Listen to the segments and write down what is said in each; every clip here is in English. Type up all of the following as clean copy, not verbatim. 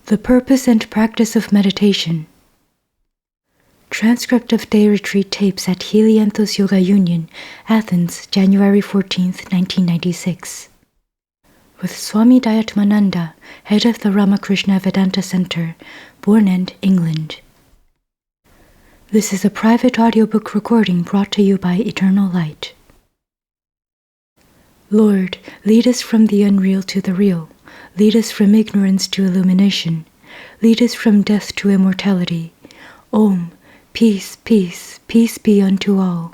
The Purpose and Practice of Meditation. Transcript of Day Retreat Tapes at Helianthus Yoga Union, Athens, January 14, 1996. With Swami Dayatmananda, head of the Ramakrishna Vedanta Center, Bourne End, England. This is a private audiobook recording brought to you by Eternal Light. Lord, lead us from the unreal to the real. Lead us from ignorance to illumination. Lead us from death to immortality. Om, peace, peace, peace be unto all.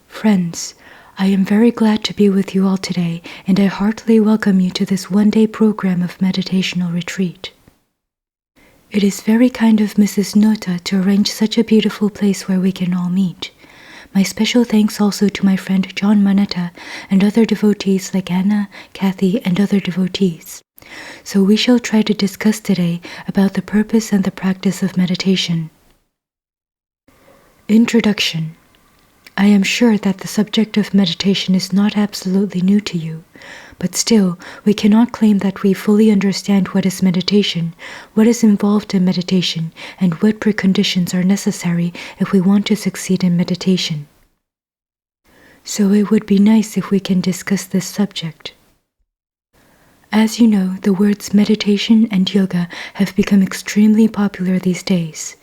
Friends, I am very glad to be with you all today, and I heartily welcome you to this one-day program of meditational retreat. It is very kind of Mrs. Nota to arrange such a beautiful place where we can all meet. My special thanks also to my friend John Manetta and other devotees like Anna, Kathy, and other devotees. So we shall try to discuss today about the purpose and the practice of meditation. Introduction. I am sure that the subject of meditation is not absolutely new to you, but still, we cannot claim that we fully understand what is meditation, what is involved in meditation, and what preconditions are necessary if we want to succeed in meditation. So it would be nice if we can discuss this subject. As you know, the words meditation and yoga have become extremely popular these days.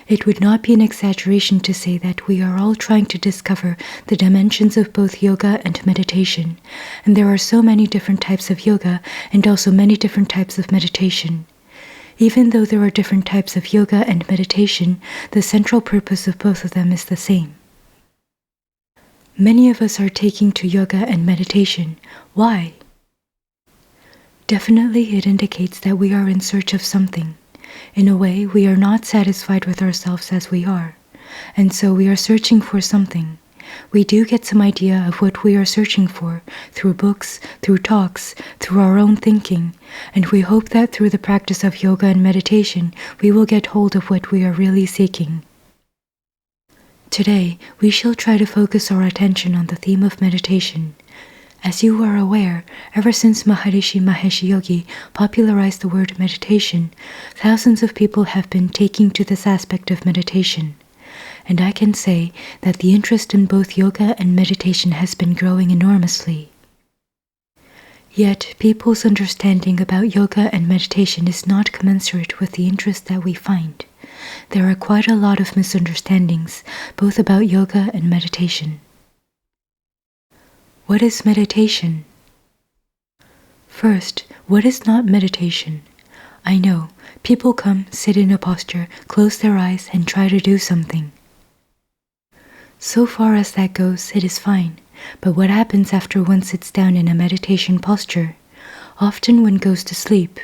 It would not be an exaggeration to say that we are all trying to discover the dimensions of both yoga and meditation, and there are so many different types of yoga and also many different types of meditation. Even though there are different types of yoga and meditation, the central purpose of both of them is the same. Many of us are taking to yoga and meditation. Why? Definitely it indicates that we are in search of something. In a way, we are not satisfied with ourselves as we are, and so we are searching for something. We do get some idea of what we are searching for through books, through talks, through our own thinking, and we hope that through the practice of yoga and meditation, we will get hold of what we are really seeking. Today, we shall try to focus our attention on the theme of meditation. As you are aware, ever since Maharishi Mahesh Yogi popularized the word meditation, thousands of people have been taking to this aspect of meditation. And I can say that the interest in both yoga and meditation has been growing enormously. Yet, people's understanding about yoga and meditation is not commensurate with the interest that we find. There are quite a lot of misunderstandings, both about yoga and meditation. What is meditation? First, what is not meditation? I know, people come, sit in a posture, close their eyes, and try to do something. So far as that goes, it is fine, but what happens after one sits down in a meditation posture? Often one goes to sleep,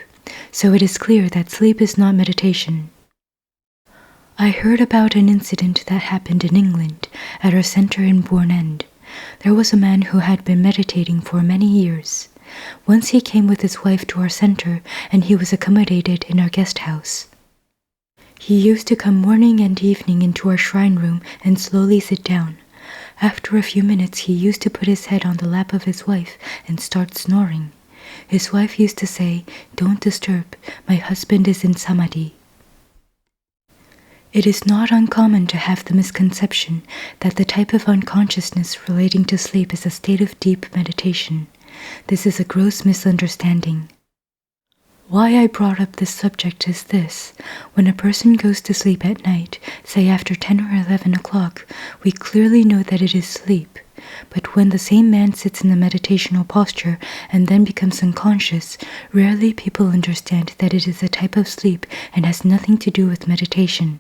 so it is clear that sleep is not meditation. I heard about an incident that happened in England, at our center in Bourne End. There was a man who had been meditating for many years. Once he came with his wife to our center, and he was accommodated in our guest house. He used to come morning and evening into our shrine room and slowly sit down. After a few minutes, he used to put his head on the lap of his wife and start snoring. His wife used to say, "Don't disturb, my husband is in samadhi." It is not uncommon to have the misconception that the type of unconsciousness relating to sleep is a state of deep meditation. This is a gross misunderstanding. Why I brought up this subject is this. When a person goes to sleep at night, say after 10 or 11 o'clock, we clearly know that it is sleep. But when the same man sits in a meditational posture and then becomes unconscious, rarely people understand that it is a type of sleep and has nothing to do with meditation.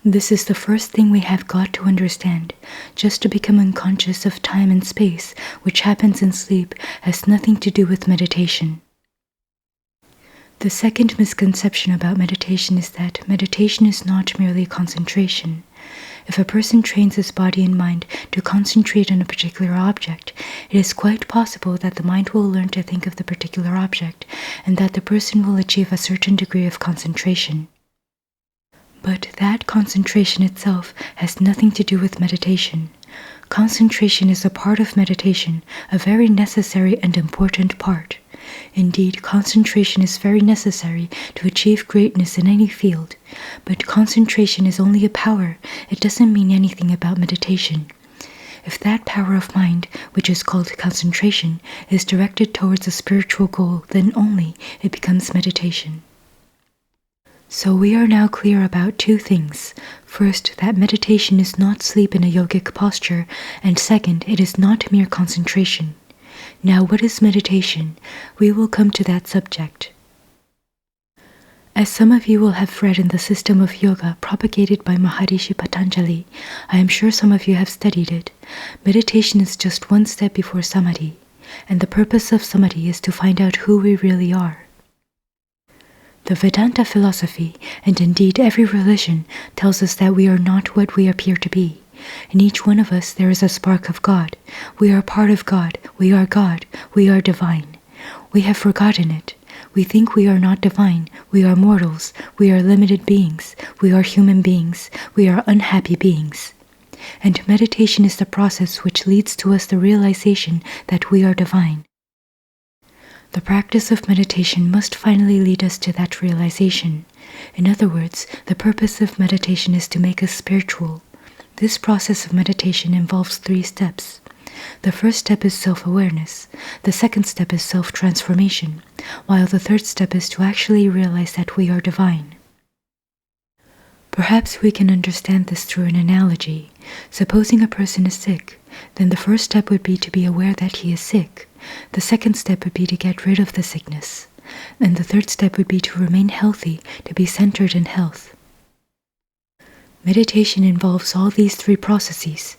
This is the first thing we have got to understand. Just to become unconscious of time and space, which happens in sleep, has nothing to do with meditation. The second misconception about meditation is that meditation is not merely concentration. If a person trains his body and mind to concentrate on a particular object, it is quite possible that the mind will learn to think of the particular object, and that the person will achieve a certain degree of concentration. But that concentration itself has nothing to do with meditation. Concentration is a part of meditation, a very necessary and important part. Indeed, concentration is very necessary to achieve greatness in any field, but concentration is only a power. It doesn't mean anything about meditation. If that power of mind, which is called concentration, is directed towards a spiritual goal, then only it becomes meditation. So we are now clear about two things. First, that meditation is not sleep in a yogic posture, and second, it is not mere concentration. Now, what is meditation? We will come to that subject. As some of you will have read in the system of yoga propagated by Maharishi Patanjali, I am sure some of you have studied it. Meditation is just one step before samadhi, and the purpose of samadhi is to find out who we really are. The Vedanta philosophy, and indeed every religion, tells us that we are not what we appear to be. In each one of us there is a spark of God. We are part of God. We are God. We are divine. We have forgotten it. We think we are not divine. We are mortals. We are limited beings. We are human beings. We are unhappy beings. And meditation is the process which leads to us the realization that we are divine. The practice of meditation must finally lead us to that realization. In other words, the purpose of meditation is to make us spiritual. This process of meditation involves 3 steps. The first step is self-awareness. The second step is self-transformation, while the third step is to actually realize that we are divine. Perhaps we can understand this through an analogy. Supposing a person is sick, then the first step would be to be aware that he is sick. The second step would be to get rid of the sickness. And the third step would be to remain healthy, to be centered in health. Meditation involves all these 3 processes.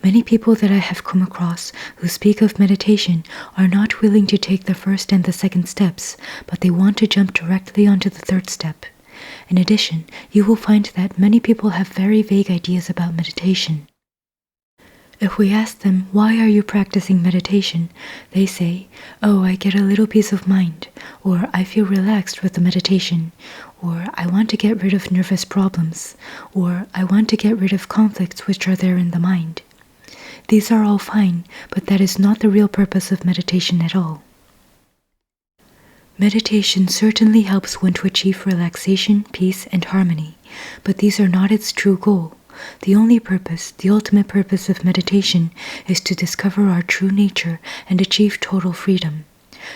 Many people that I have come across who speak of meditation are not willing to take the first and the second steps, but they want to jump directly onto the third step. In addition, you will find that many people have very vague ideas about meditation. If we ask them, why are you practicing meditation? They say, oh, I get a little peace of mind, or I feel relaxed with the meditation, or I want to get rid of nervous problems, or I want to get rid of conflicts which are there in the mind. These are all fine, but that is not the real purpose of meditation at all. Meditation certainly helps one to achieve relaxation, peace, and harmony, but these are not its true goal. The only purpose, the ultimate purpose of meditation is to discover our true nature and achieve total freedom.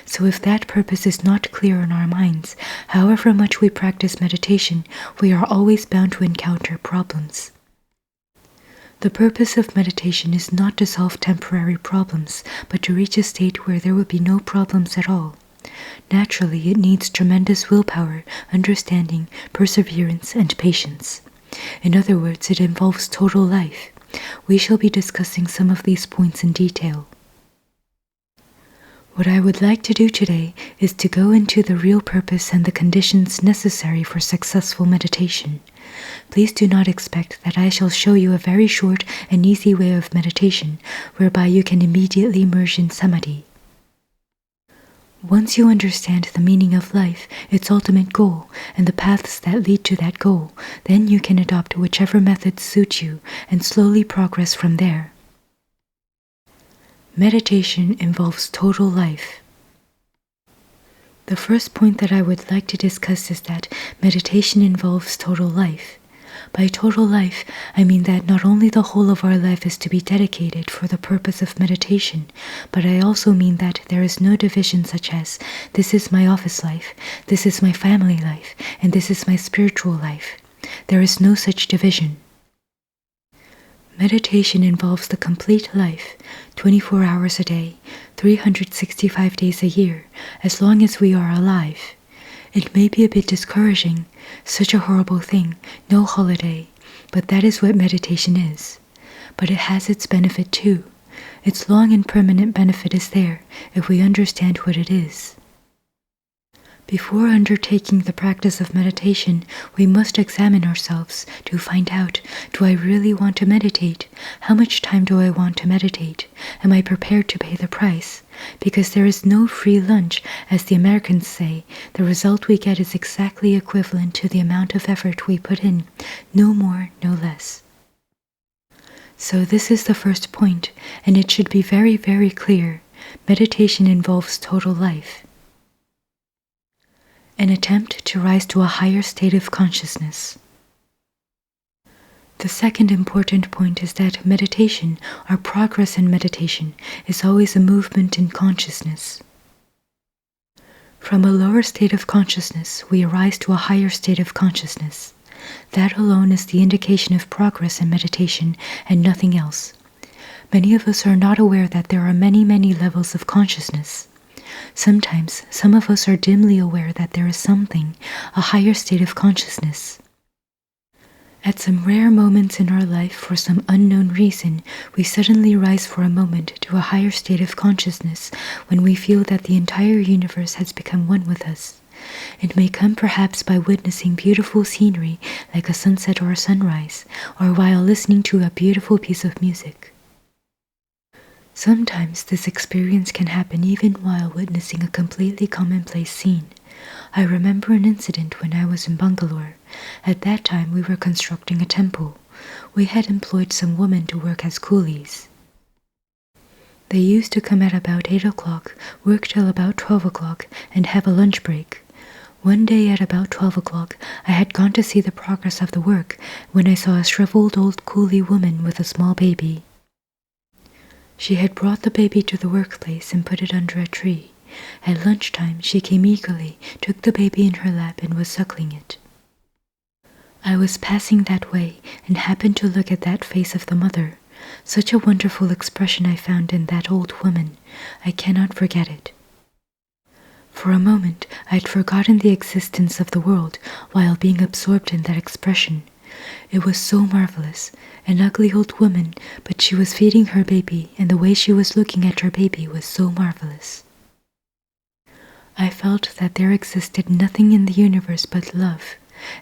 So if that purpose is not clear in our minds, however much we practice meditation, we are always bound to encounter problems. The purpose of meditation is not to solve temporary problems, but to reach a state where there will be no problems at all. Naturally, it needs tremendous willpower, understanding, perseverance, and patience. In other words, it involves total life. We shall be discussing some of these points in detail. What I would like to do today is to go into the real purpose and the conditions necessary for successful meditation. Please do not expect that I shall show you a very short and easy way of meditation, whereby you can immediately merge in samadhi. Once you understand the meaning of life, its ultimate goal, and the paths that lead to that goal, then you can adopt whichever methods suit you and slowly progress from there. Meditation involves total life. The first point that I would like to discuss is that meditation involves total life. By total life, I mean that not only the whole of our life is to be dedicated for the purpose of meditation, but I also mean that there is no division such as, this is my office life, this is my family life, and this is my spiritual life. There is no such division. Meditation involves the complete life, 24 hours a day, 365 days a year, as long as we are alive. It may be a bit discouraging, such a horrible thing, no holiday, but that is what meditation is. But it has its benefit too. Its long and permanent benefit is there, if we understand what it is. Before undertaking the practice of meditation, we must examine ourselves to find out, do I really want to meditate? How much time do I want to meditate? Am I prepared to pay the price? Because there is no free lunch, as the Americans say. The result we get is exactly equivalent to the amount of effort we put in, no more, no less. So this is the first point, and it should be very, very clear. Meditation involves total life. an attempt to rise to a higher state of consciousness. The second important point is that meditation, or progress in meditation, is always a movement in consciousness. From a lower state of consciousness, we arise to a higher state of consciousness. That alone is the indication of progress in meditation and nothing else. Many of us are not aware that there are many, many levels of consciousness. Sometimes, some of us are dimly aware that there is something, a higher state of consciousness. At some rare moments in our life, for some unknown reason, we suddenly rise for a moment to a higher state of consciousness when we feel that the entire universe has become one with us. It may come perhaps by witnessing beautiful scenery like a sunset or a sunrise, or while listening to a beautiful piece of music. Sometimes this experience can happen even while witnessing a completely commonplace scene. I remember an incident when I was in Bangalore. At that time we were constructing a temple. We had employed some women to work as coolies. They used to come at about 8 o'clock, work till about 12 o'clock, and have a lunch break. One day at about 12 o'clock, I had gone to see the progress of the work when I saw a shriveled old coolie woman with a small baby. She had brought the baby to the workplace and put it under a tree. At lunchtime, she came eagerly, took the baby in her lap and was suckling it. I was passing that way and happened to look at that face of the mother. Such a wonderful expression I found in that old woman. I cannot forget it. For a moment, I had forgotten the existence of the world while being absorbed in that expression. It was so marvelous, an ugly old woman, but she was feeding her baby, and the way she was looking at her baby was so marvelous. I felt that there existed nothing in the universe but love,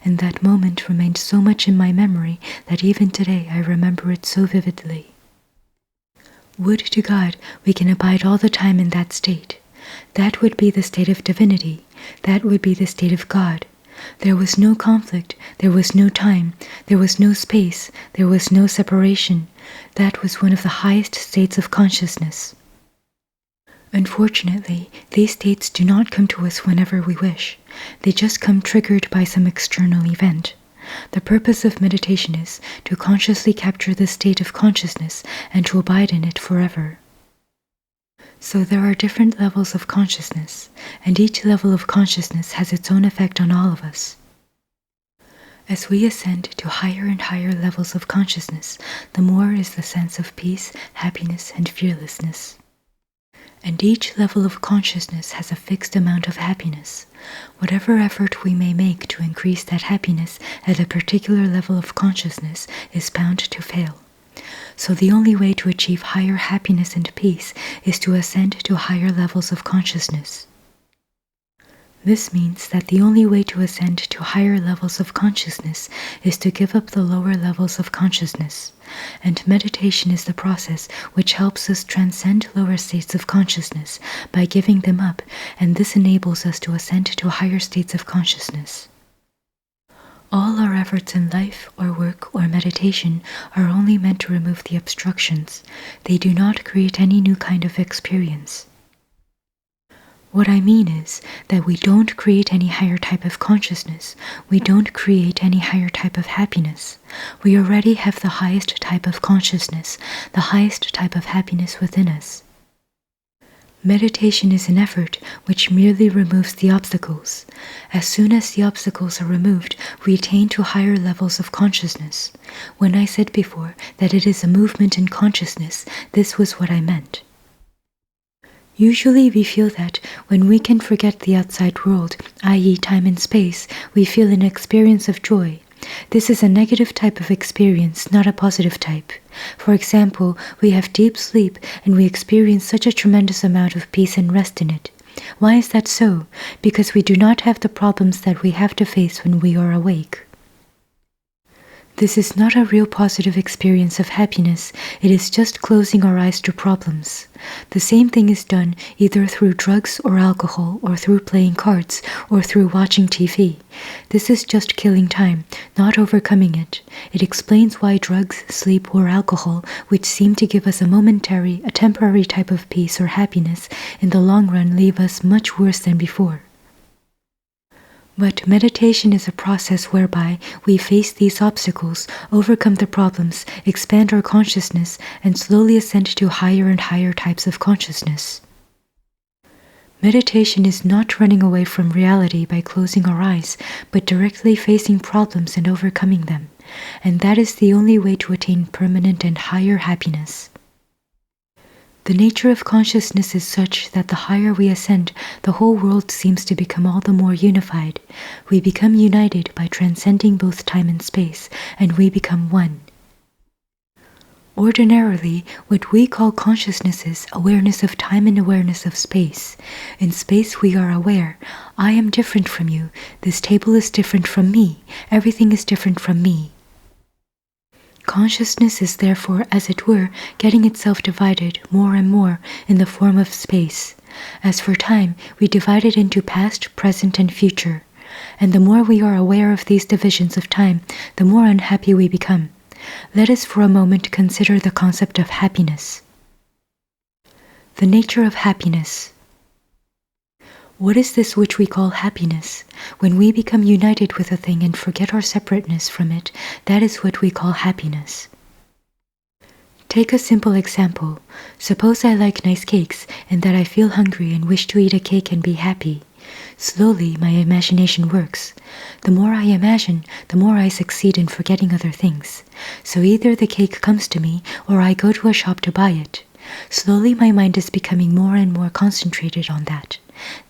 and that moment remained so much in my memory that even today I remember it so vividly. Would to God we can abide all the time in that state. That would be the state of divinity. That would be the state of God. There was no conflict, there was no time, there was no space, there was no separation. That was one of the highest states of consciousness. Unfortunately, these states do not come to us whenever we wish. They just come triggered by some external event. The purpose of meditation is to consciously capture this state of consciousness and to abide in it forever. So there are different levels of consciousness, and each level of consciousness has its own effect on all of us. As we ascend to higher and higher levels of consciousness, the more is the sense of peace, happiness, and fearlessness. And each level of consciousness has a fixed amount of happiness. Whatever effort we may make to increase that happiness at a particular level of consciousness is bound to fail. So the only way to achieve higher happiness and peace is to ascend to higher levels of consciousness. This means that the only way to ascend to higher levels of consciousness is to give up the lower levels of consciousness, and meditation is the process which helps us transcend lower states of consciousness by giving them up, and this enables us to ascend to higher states of consciousness. All our efforts in life or work or meditation are only meant to remove the obstructions. They do not create any new kind of experience. What I mean is that we don't create any higher type of consciousness. We don't create any higher type of happiness. We already have the highest type of consciousness, the highest type of happiness within us. Meditation is an effort which merely removes the obstacles. As soon as the obstacles are removed, we attain to higher levels of consciousness. When I said before that it is a movement in consciousness, this was what I meant. Usually we feel that when we can forget the outside world, i.e. time and space, we feel an experience of joy. This is a negative type of experience, not a positive type. For example, we have deep sleep and we experience such a tremendous amount of peace and rest in it. Why is that so? Because we do not have the problems that we have to face when we are awake. This is not a real positive experience of happiness, it is just closing our eyes to problems. The same thing is done either through drugs or alcohol, or through playing cards, or through watching TV. This is just killing time, not overcoming it. It explains why drugs, sleep, or alcohol, which seem to give us a temporary type of peace or happiness, in the long run leave us much worse than before. But meditation is a process whereby we face these obstacles, overcome the problems, expand our consciousness, and slowly ascend to higher and higher types of consciousness. Meditation is not running away from reality by closing our eyes, but directly facing problems and overcoming them, and that is the only way to attain permanent and higher happiness. The nature of consciousness is such that the higher we ascend, the whole world seems to become all the more unified. We become united by transcending both time and space, and we become one. Ordinarily, what we call consciousness is awareness of time and awareness of space. In space we are aware, I am different from you, this table is different from me, everything is different from me. Consciousness is therefore, as it were, getting itself divided more and more in the form of space. As for time, we divide it into past, present, and future. And the more we are aware of these divisions of time, the more unhappy we become. Let us for a moment consider the concept of happiness. The nature of happiness. What is this which we call happiness? When we become united with a thing and forget our separateness from it, that is what we call happiness. Take a simple example. Suppose I like nice cakes and that I feel hungry and wish to eat a cake and be happy. Slowly, my imagination works. The more I imagine, the more I succeed in forgetting other things. So either the cake comes to me or I go to a shop to buy it. Slowly my mind is becoming more and more concentrated on that.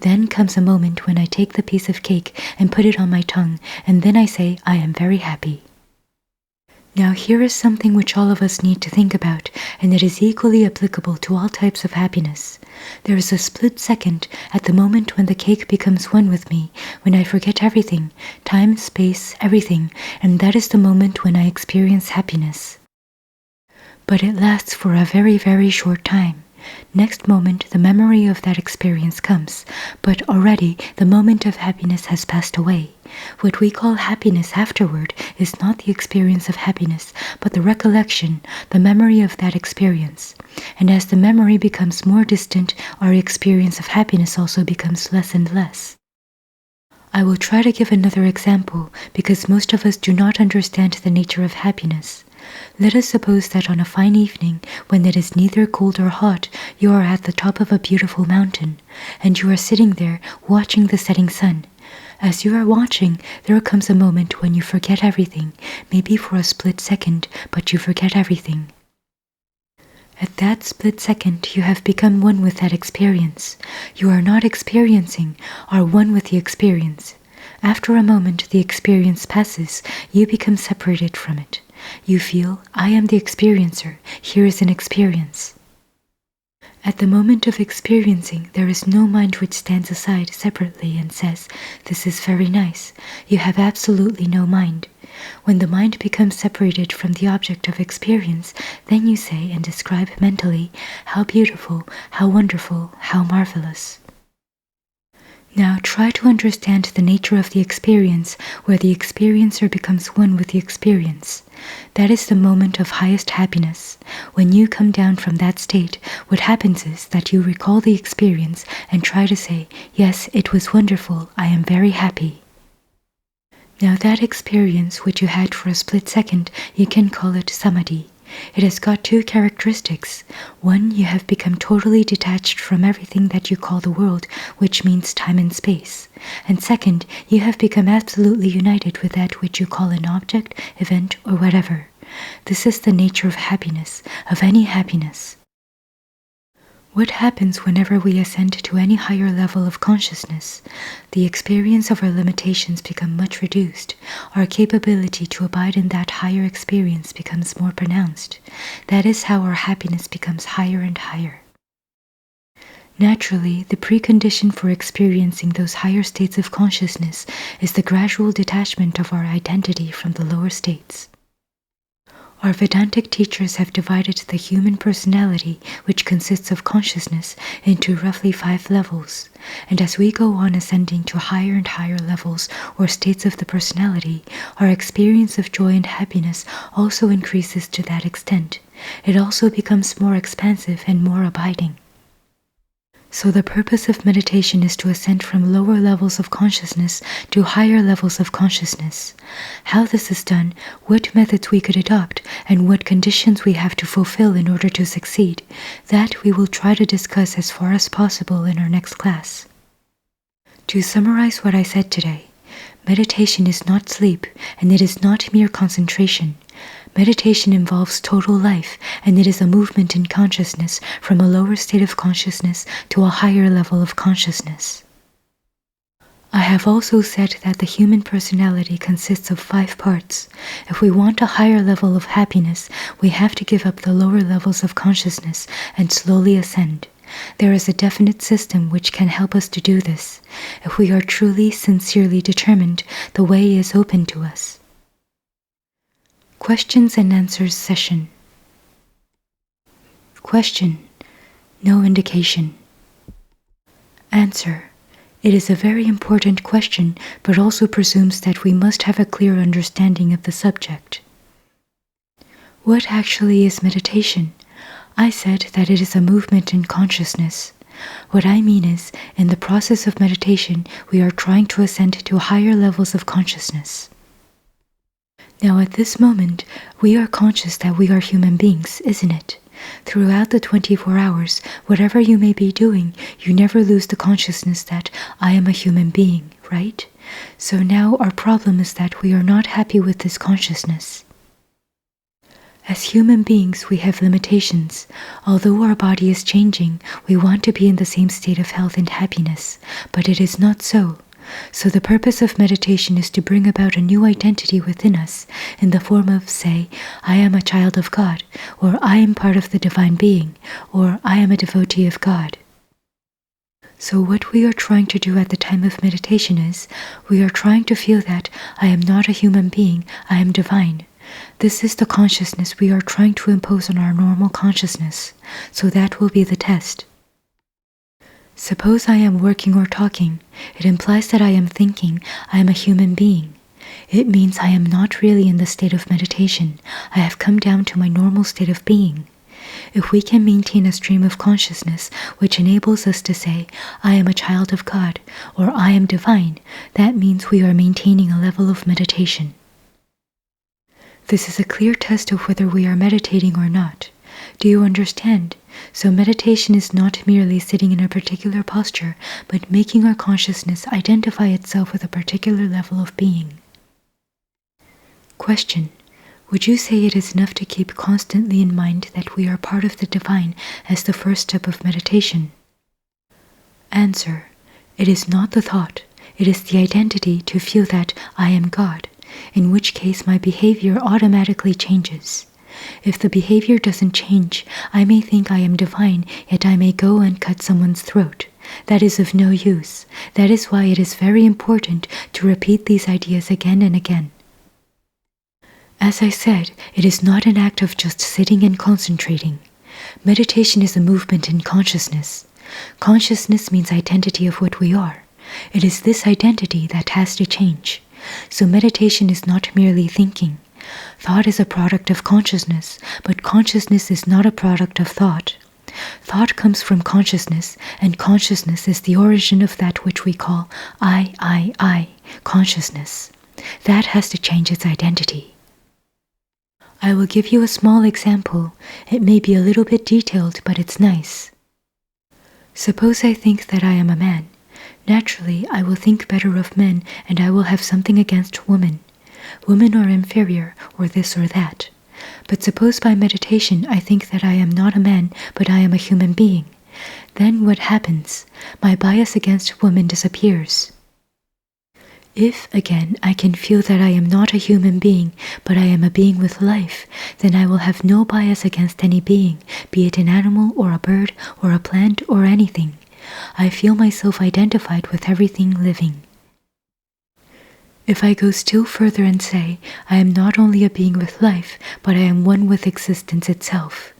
Then comes a moment when I take the piece of cake and put it on my tongue, and then I say, I am very happy. Now here is something which all of us need to think about, and it is equally applicable to all types of happiness. There is a split second at the moment when the cake becomes one with me, when I forget everything, time, space, everything, and that is the moment when I experience happiness. But it lasts for a very, very short time. Next moment, the memory of that experience comes, but already the moment of happiness has passed away. What we call happiness afterward is not the experience of happiness, but the recollection, the memory of that experience. And as the memory becomes more distant, our experience of happiness also becomes less and less. I will try to give another example, because most of us do not understand the nature of happiness. Let us suppose that on a fine evening, when it is neither cold or hot, you are at the top of a beautiful mountain, and you are sitting there watching the setting sun. As you are watching, there comes a moment when you forget everything, maybe for a split second, but you forget everything. At that split second, you have become one with that experience. You are not experiencing, are one with the experience. After a moment, the experience passes, you become separated from it. You feel, I am the experiencer, here is an experience. At the moment of experiencing, there is no mind which stands aside separately and says, this is very nice. You have absolutely no mind. When the mind becomes separated from the object of experience, then you say and describe mentally, how beautiful, how wonderful, how marvelous. Now try to understand the nature of the experience where the experiencer becomes one with the experience. That is the moment of highest happiness. When you come down from that state, what happens is that you recall the experience and try to say, yes, it was wonderful, I am very happy. Now that experience which you had for a split second, you can call it samadhi. It has got two characteristics. One, you have become totally detached from everything that you call the world, which means time and space. And second, you have become absolutely united with that which you call an object, event, or whatever. This is the nature of happiness, of any happiness. What happens whenever we ascend to any higher level of consciousness? The experience of our limitations become much reduced. Our capability to abide in that higher experience becomes more pronounced. That is how our happiness becomes higher and higher. Naturally, the precondition for experiencing those higher states of consciousness is the gradual detachment of our identity from the lower states. Our Vedantic teachers have divided the human personality, which consists of consciousness, into roughly 5 levels. And as we go on ascending to higher and higher levels or states of the personality, our experience of joy and happiness also increases to that extent. It also becomes more expansive and more abiding. So the purpose of meditation is to ascend from lower levels of consciousness to higher levels of consciousness. How this is done, what methods we could adopt, and what conditions we have to fulfill in order to succeed, that we will try to discuss as far as possible in our next class. To summarize what I said today, meditation is not sleep, and it is not mere concentration. Meditation involves total life, and it is a movement in consciousness from a lower state of consciousness to a higher level of consciousness. I have also said that the human personality consists of 5 parts. If we want a higher level of happiness, we have to give up the lower levels of consciousness and slowly ascend. There is a definite system which can help us to do this. If we are truly, sincerely determined, the way is open to us. Questions and answers session. Question: no indication. Answer: it is a very important question, but also presumes that we must have a clear understanding of the subject. What actually is meditation? I said that it is a movement in consciousness. What I mean is, in the process of meditation, we are trying to ascend to higher levels of consciousness. Now at this moment, we are conscious that we are human beings, isn't it? Throughout the 24 hours, whatever you may be doing, you never lose the consciousness that I am a human being, right? So now our problem is that we are not happy with this consciousness. As human beings, we have limitations. Although our body is changing, we want to be in the same state of health and happiness, but it is not so. So the purpose of meditation is to bring about a new identity within us in the form of, say, I am a child of God, or I am part of the divine being, or I am a devotee of God. So what we are trying to do at the time of meditation is, we are trying to feel that I am not a human being, I am divine. This is the consciousness we are trying to impose on our normal consciousness, so that will be the test. Suppose I am working or talking. It implies that I am thinking, I am a human being. It means I am not really in the state of meditation. I have come down to my normal state of being. If we can maintain a stream of consciousness which enables us to say, I am a child of God, or I am divine, that means we are maintaining a level of meditation. This is a clear test of whether we are meditating or not. Do you understand? So meditation is not merely sitting in a particular posture, but making our consciousness identify itself with a particular level of being. Question: would you say it is enough to keep constantly in mind that we are part of the divine as the first step of meditation? Answer: it is not the thought, it is the identity to feel that I am God, in which case my behavior automatically changes. If the behavior doesn't change, I may think I am divine, yet I may go and cut someone's throat. That is of no use. That is why it is very important to repeat these ideas again and again. As I said, it is not an act of just sitting and concentrating. Meditation is a movement in consciousness. Consciousness means identity of what we are. It is this identity that has to change. So meditation is not merely thinking. Thought is a product of consciousness, but consciousness is not a product of thought. Thought comes from consciousness, and consciousness is the origin of that which we call I, consciousness. That has to change its identity. I will give you a small example. It may be a little bit detailed, but it's nice. Suppose I think that I am a man. Naturally, I will think better of men, and I will have something against women. Women are inferior, or this or that. But suppose by meditation I think that I am not a man, but I am a human being. Then what happens? My bias against women disappears. If, again, I can feel that I am not a human being, but I am a being with life, then I will have no bias against any being, be it an animal or a bird or a plant or anything. I feel myself identified with everything living. If I go still further and say, I am not only a being with life, but I am one with existence itself,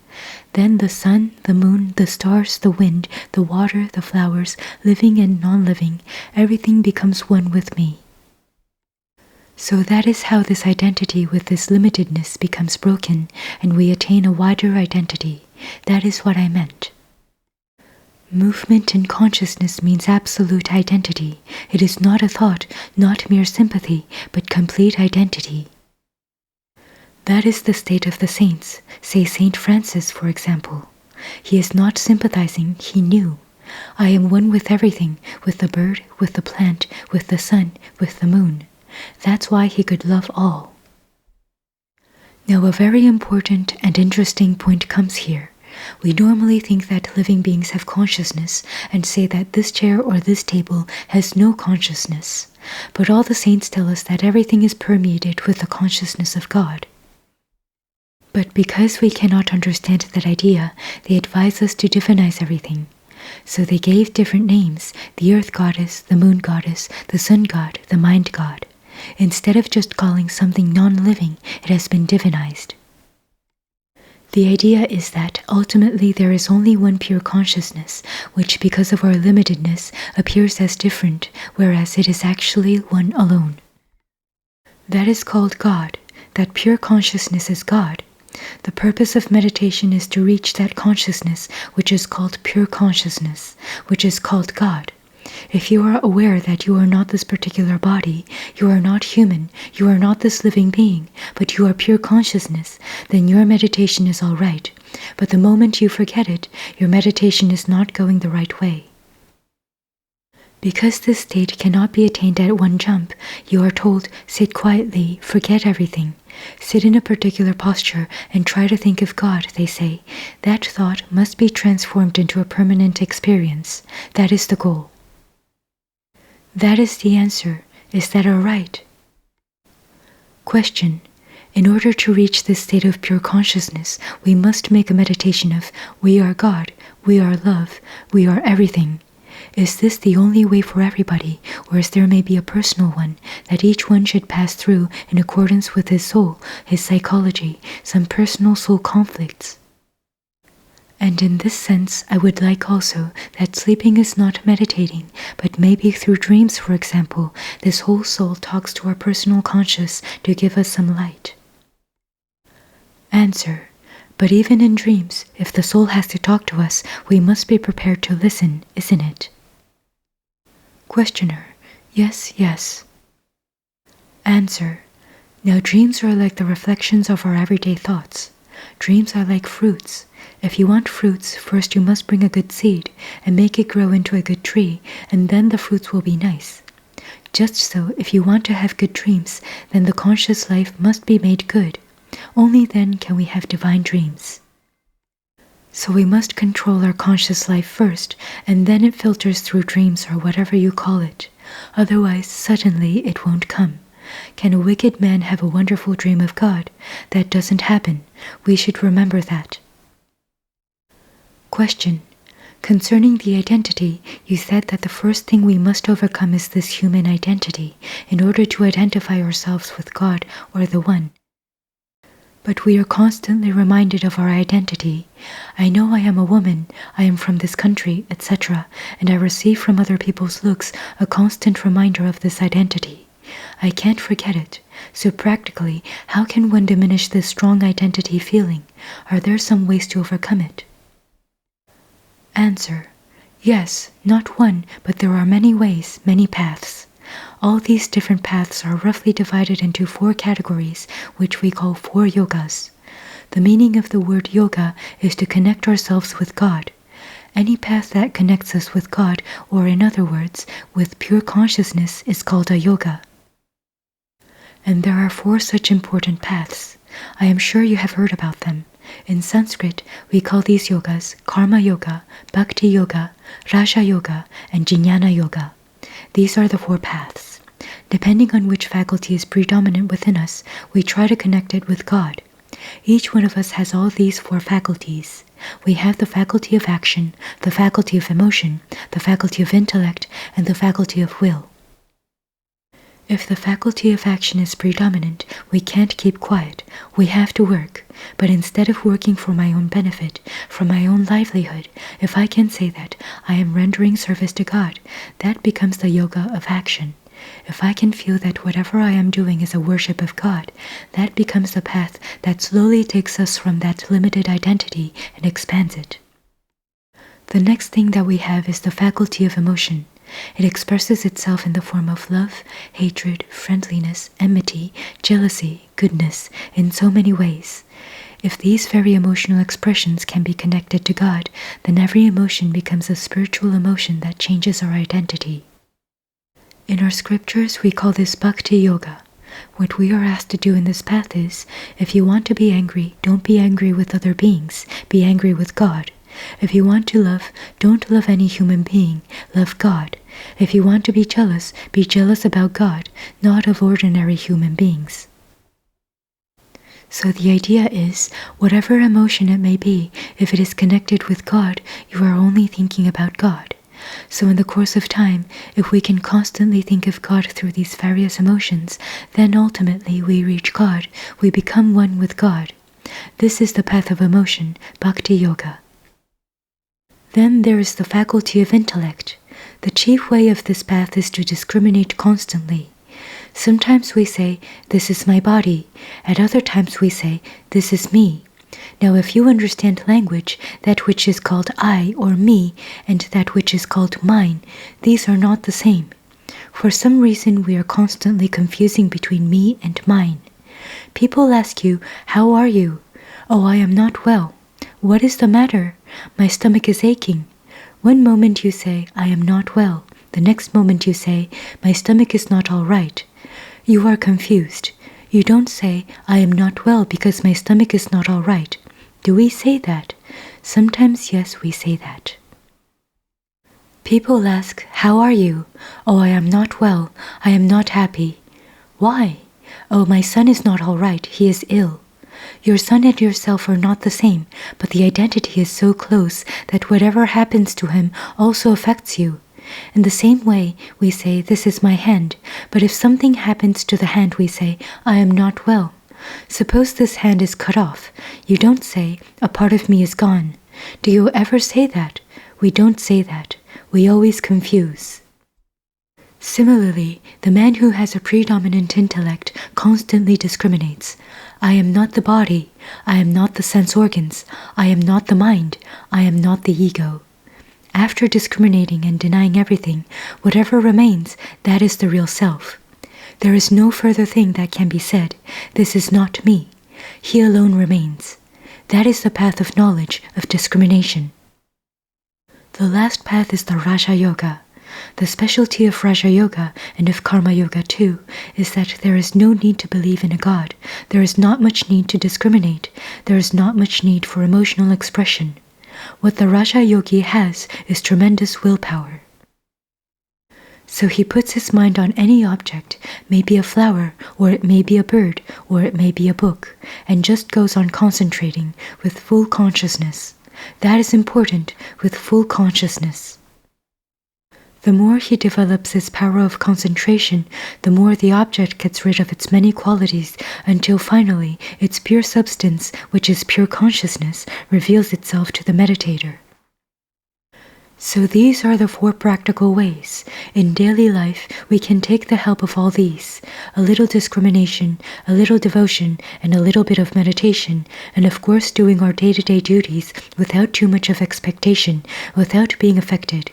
then the sun, the moon, the stars, the wind, the water, the flowers, living and non-living, everything becomes one with me. So that is how this identity with this limitedness becomes broken, and we attain a wider identity. That is what I meant. Movement in consciousness means absolute identity. It is not a thought, not mere sympathy, but complete identity. That is the state of the saints, say Saint Francis, for example. He is not sympathizing, he knew. I am one with everything, with the bird, with the plant, with the sun, with the moon. That's why he could love all. Now a very important and interesting point comes here. We normally think that living beings have consciousness and say that this chair or this table has no consciousness. But all the saints tell us that everything is permeated with the consciousness of God. But because we cannot understand that idea, they advise us to divinize everything. So they gave different names, the earth goddess, the moon goddess, the sun god, the mind god. Instead of just calling something non-living, it has been divinized. The idea is that ultimately there is only one pure consciousness, which because of our limitedness appears as different, whereas it is actually one alone. That is called God. That pure consciousness is God. The purpose of meditation is to reach that consciousness, which is called pure consciousness, which is called God. If you are aware that you are not this particular body, you are not human, you are not this living being, but you are pure consciousness, then your meditation is all right. But the moment you forget it, your meditation is not going the right way. Because this state cannot be attained at one jump, you are told, sit quietly, forget everything. Sit in a particular posture and try to think of God, they say. That thought must be transformed into a permanent experience. That is the goal. That is the answer. Is that all right? Question. In order to reach this state of pure consciousness, we must make a meditation of, we are God, we are love, we are everything. Is this the only way for everybody, or is there maybe a personal one, that each one should pass through in accordance with his soul, his psychology, some personal soul conflicts? And in this sense, I would like also that sleeping is not meditating, but maybe through dreams, for example, this whole soul talks to our personal conscious to give us some light. Answer. But even in dreams, if the soul has to talk to us, we must be prepared to listen, isn't it? Questioner. Yes, yes. Answer. Now dreams are like the reflections of our everyday thoughts. Dreams are like fruits. If you want fruits, first you must bring a good seed and make it grow into a good tree, and then the fruits will be nice. Just so, if you want to have good dreams, then the conscious life must be made good. Only then can we have divine dreams. So we must control our conscious life first, and then it filters through dreams or whatever you call it. Otherwise, suddenly it won't come. Can a wicked man have a wonderful dream of God? That doesn't happen. We should remember that. Question. Concerning the identity, you said that the first thing we must overcome is this human identity, in order to identify ourselves with God or the One. But we are constantly reminded of our identity. I know I am a woman, I am from this country, etc., and I receive from other people's looks a constant reminder of this identity. I can't forget it. So practically, how can one diminish this strong identity feeling? Are there some ways to overcome it? Answer. Yes, not one, but there are many ways, many paths. All these different paths are roughly divided into 4 categories, which we call 4 yogas. The meaning of the word yoga is to connect ourselves with God. Any path that connects us with God, or in other words, with pure consciousness, is called a yoga. And there are 4 such important paths. I am sure you have heard about them. In Sanskrit, we call these yogas Karma Yoga, Bhakti Yoga, Raja Yoga, and Jnana Yoga. These are the 4 paths. Depending on which faculty is predominant within us, we try to connect it with God. Each one of us has all these 4 faculties. We have the faculty of action, the faculty of emotion, the faculty of intellect, and the faculty of will. If the faculty of action is predominant, we can't keep quiet. We have to work. But instead of working for my own benefit, for my own livelihood, if I can say that I am rendering service to God, that becomes the yoga of action. If I can feel that whatever I am doing is a worship of God, that becomes the path that slowly takes us from that limited identity and expands it. The next thing that we have is the faculty of emotion. It expresses itself in the form of love, hatred, friendliness, enmity, jealousy, goodness, in so many ways. If these very emotional expressions can be connected to God, then every emotion becomes a spiritual emotion that changes our identity. In our scriptures, we call this Bhakti Yoga. What we are asked to do in this path is, if you want to be angry, don't be angry with other beings, be angry with God. If you want to love, don't love any human being, love God. If you want to be jealous about God, not of ordinary human beings. So the idea is, whatever emotion it may be, if it is connected with God, you are only thinking about God. So in the course of time, if we can constantly think of God through these various emotions, then ultimately we reach God, we become one with God. This is the path of emotion, Bhakti Yoga. Then there is the faculty of intellect. The chief way of this path is to discriminate constantly. Sometimes we say, this is my body. At other times we say, this is me. Now if you understand language, that which is called I or me, and that which is called mine, these are not the same. For some reason we are constantly confusing between me and mine. People ask you, how are you? Oh, I am not well. What is the matter? My stomach is aching. One moment you say, I am not well. The next moment you say, my stomach is not all right. You are confused. You don't say, I am not well because my stomach is not all right. Do we say that? Sometimes, yes, we say that. People ask, how are you? Oh, I am not well. I am not happy. Why? Oh, my son is not all right. He is ill. Your son and yourself are not the same, but the identity is so close that whatever happens to him also affects you. In the same way, we say, this is my hand, but if something happens to the hand, we say, I am not well. Suppose this hand is cut off. You don't say, a part of me is gone. Do you ever say that? We don't say that. We always confuse. Similarly, the man who has a predominant intellect constantly discriminates. I am not the body. I am not the sense organs. I am not the mind. I am not the ego. After discriminating and denying everything, whatever remains, that is the real self. There is no further thing that can be said. This is not me. He alone remains. That is the path of knowledge, of discrimination. The last path is the Raja Yoga. The specialty of Raja Yoga, and of Karma Yoga too, is that there is no need to believe in a God. There is not much need to discriminate. There is not much need for emotional expression. What the Raja Yogi has is tremendous willpower. So he puts his mind on any object, maybe a flower, or it may be a bird, or it may be a book, and just goes on concentrating with full consciousness. That is important, with full consciousness. The more he develops his power of concentration, the more the object gets rid of its many qualities, until finally its pure substance, which is pure consciousness, reveals itself to the meditator. So these are the 4 practical ways. In daily life, we can take the help of all these: a little discrimination, a little devotion, and a little bit of meditation, and of course doing our day-to-day duties without too much of expectation, without being affected.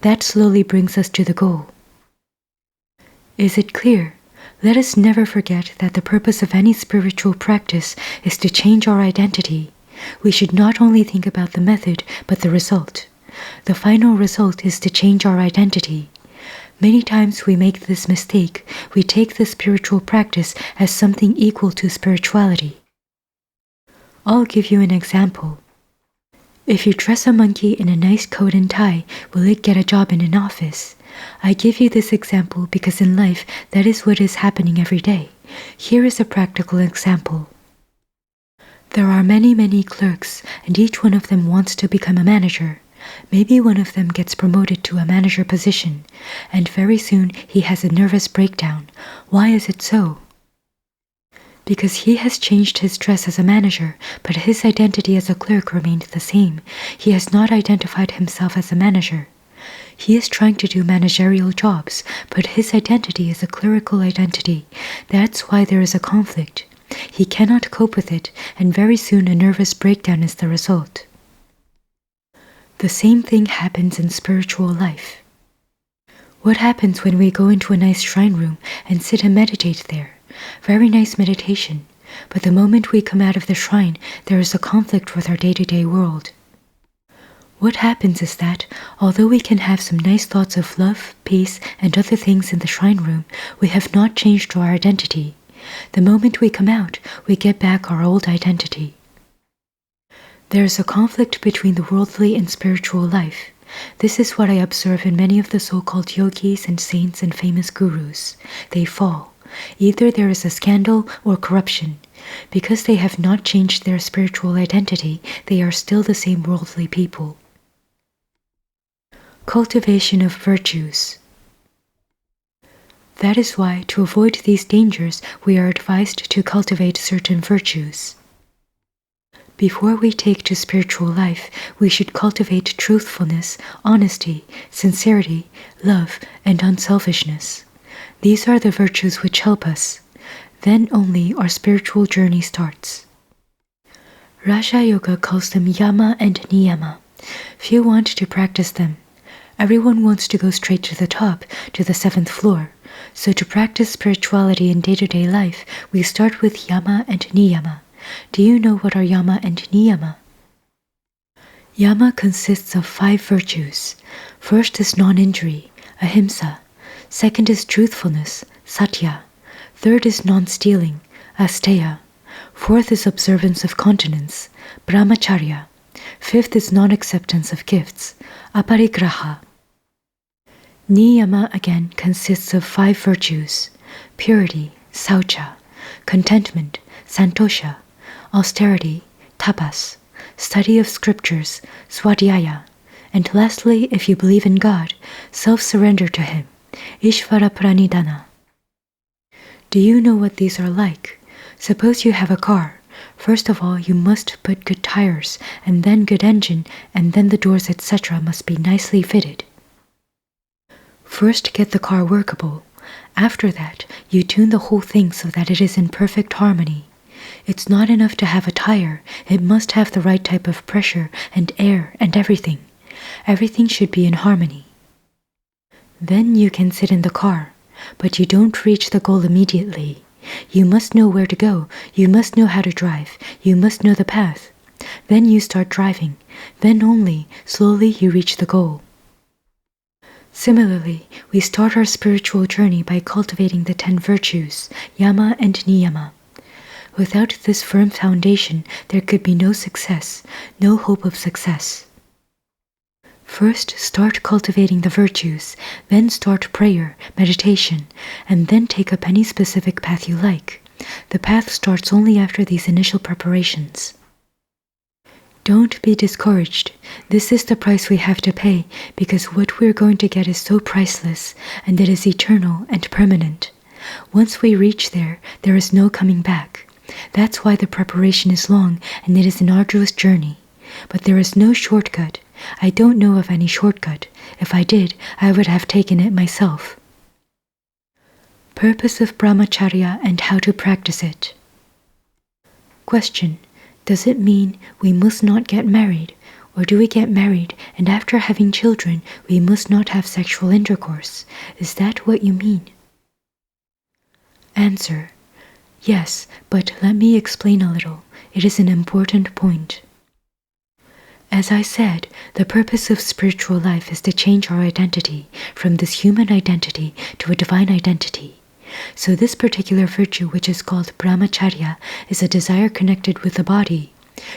That slowly brings us to the goal. Is it clear? Let us never forget that the purpose of any spiritual practice is to change our identity. We should not only think about the method, but the result. The final result is to change our identity. Many times we make this mistake. We take the spiritual practice as something equal to spirituality. I'll give you an example. If you dress a monkey in a nice coat and tie, will it get a job in an office? I give you this example because in life that is what is happening every day. Here is a practical example. There are many clerks, and each one of them wants to become a manager. Maybe one of them gets promoted to a manager position, and very soon he has a nervous breakdown. Why is it so? Because he has changed his dress as a manager, but his identity as a clerk remained the same. He has not identified himself as a manager. He is trying to do managerial jobs, but his identity is a clerical identity. That's why there is a conflict. He cannot cope with it, and very soon a nervous breakdown is the result. The same thing happens in spiritual life. What happens when we go into a nice shrine room and sit and meditate there? Very nice meditation. But the moment we come out of the shrine, there is a conflict with our day-to-day world. What happens is that, although we can have some nice thoughts of love, peace, and other things in the shrine room, we have not changed our identity. The moment we come out, we get back our old identity. There is a conflict between the worldly and spiritual life. This is what I observe in many of the so-called yogis and saints and famous gurus. They fall. Either there is a scandal or corruption. Because they have not changed their spiritual identity, they are still the same worldly people. Cultivation of virtues. That is why, to avoid these dangers, we are advised to cultivate certain virtues. Before we take to spiritual life, we should cultivate truthfulness, honesty, sincerity, love, and unselfishness. These are the virtues which help us. Then only our spiritual journey starts. Raja Yoga calls them yama and niyama. Few want to practice them. Everyone wants to go straight to the top, to the 7th floor. So to practice spirituality in day-to-day life, we start with yama and niyama. Do you know what are yama and niyama? Yama consists of 5 virtues. First is non-injury, ahimsa. Second is truthfulness, satya. Third is non-stealing, asteya. Fourth is observance of continence, brahmacharya. Fifth is non-acceptance of gifts, aparigraha. Niyama again consists of 5 virtues: purity, saucha, contentment, santosha, austerity, tapas, study of scriptures, swadhyaya, and lastly, if you believe in God, self-surrender to Him, Ishvara pranidhana. Do you know what these are like? Suppose you have a car. First of all, you must put good tires, and then good engine, and then the doors, etc. must be nicely fitted. First, get the car workable. After that, you tune the whole thing so that it is in perfect harmony. It's not enough to have a tire, it must have the right type of pressure and air and everything. Everything should be in harmony. Then you can sit in the car, but you don't reach the goal immediately. You must know where to go, you must know how to drive, you must know the path. Then you start driving, then only, slowly you reach the goal. Similarly, we start our spiritual journey by cultivating the 10 virtues, yama and niyama. Without this firm foundation, there could be no success, no hope of success. First, start cultivating the virtues, then start prayer, meditation, and then take up any specific path you like. The path starts only after these initial preparations. Don't be discouraged. This is the price we have to pay, because what we're going to get is so priceless, and it is eternal and permanent. Once we reach there, there is no coming back. That's why the preparation is long, and it is an arduous journey. But there is no shortcut. I don't know of any shortcut. If I did, I would have taken it myself. Purpose of Brahmacharya and how to practice it. Question: does it mean we must not get married? Or do we get married and after having children we must not have sexual intercourse? Is that what you mean? Answer: yes, but let me explain a little. It is an important point. As I said, the purpose of spiritual life is to change our identity from this human identity to a divine identity. So this particular virtue, which is called Brahmacharya, is a desire connected with the body.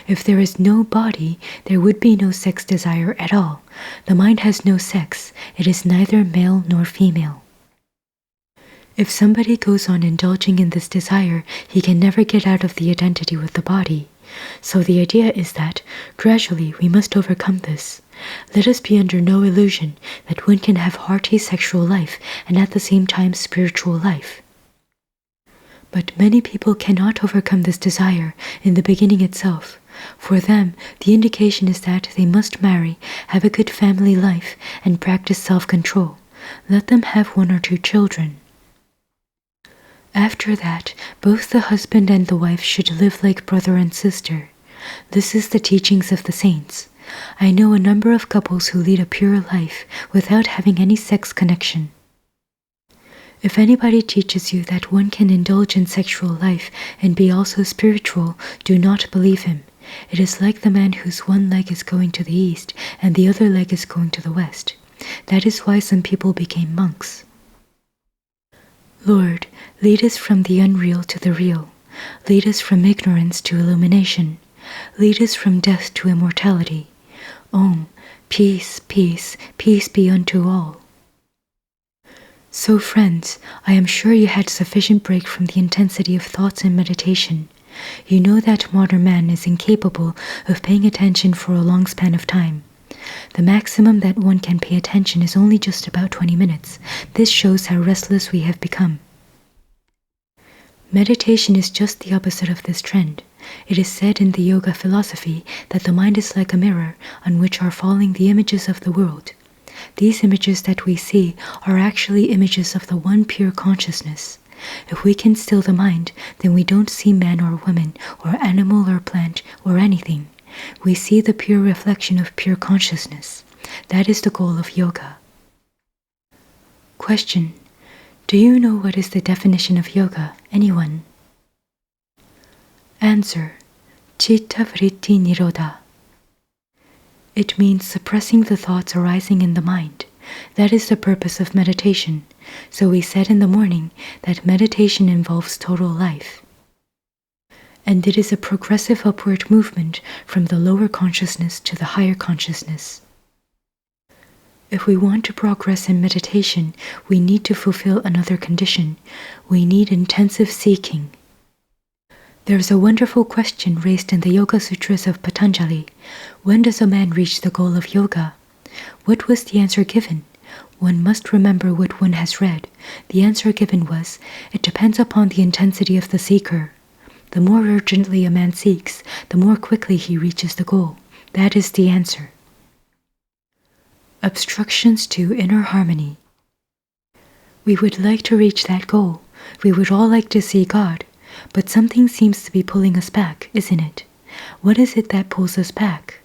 If there is no body, there would be no sex desire at all. The mind has no sex. It is neither male nor female. If somebody goes on indulging in this desire, he can never get out of the identity with the body. So the idea is that, gradually, we must overcome this. Let us be under no illusion that one can have hearty sexual life and at the same time spiritual life. But many people cannot overcome this desire in the beginning itself. For them, the indication is that they must marry, have a good family life, and practice self-control. Let them have 1 or 2 children. After that, both the husband and the wife should live like brother and sister. This is the teachings of the saints. I know a number of couples who lead a pure life without having any sex connection. If anybody teaches you that one can indulge in sexual life and be also spiritual, do not believe him. It is like the man whose one leg is going to the east and the other leg is going to the west. That is why some people became monks. Lord, lead us from the unreal to the real. Lead us from ignorance to illumination. Lead us from death to immortality. Om, peace, peace, peace be unto all. So friends, I am sure you had sufficient break from the intensity of thoughts and meditation. You know that modern man is incapable of paying attention for a long span of time. The maximum that one can pay attention is only just about 20 minutes. This shows how restless we have become. Meditation is just the opposite of this trend. It is said in the yoga philosophy that the mind is like a mirror on which are falling the images of the world. These images that we see are actually images of the one pure consciousness. If we can still the mind, then we don't see man or woman or animal or plant or anything. We see the pure reflection of pure consciousness. That is the goal of yoga. Question: do you know what is the definition of yoga? Anyone? Answer: Chitta vritti nirodha. It means suppressing the thoughts arising in the mind. That is the purpose of meditation. So we said in the morning that meditation involves total life. And it is a progressive upward movement from the lower consciousness to the higher consciousness. If we want to progress in meditation, we need to fulfill another condition. We need intensive seeking. There is a wonderful question raised in the Yoga Sutras of Patanjali. When does a man reach the goal of yoga? What was the answer given? One must remember what one has read. The answer given was, it depends upon the intensity of the seeker. The more urgently a man seeks, the more quickly he reaches the goal. That is the answer. Obstructions to inner harmony. We would like to reach that goal. We would all like to see God. But something seems to be pulling us back, isn't it? What is it that pulls us back?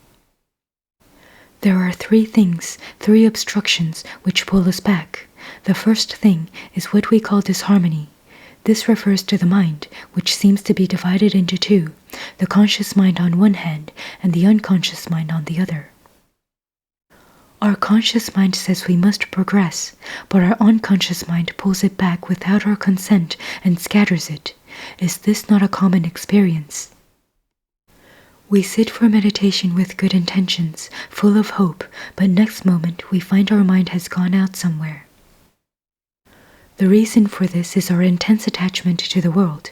There are three obstructions which pull us back. The first thing is what we call disharmony. This refers to the mind, which seems to be divided into two, the conscious mind on one hand and the unconscious mind on the other. Our conscious mind says we must progress, but our unconscious mind pulls it back without our consent and scatters it. Is this not a common experience? We sit for meditation with good intentions, full of hope, but next moment we find our mind has gone out somewhere. The reason for this is our intense attachment to the world.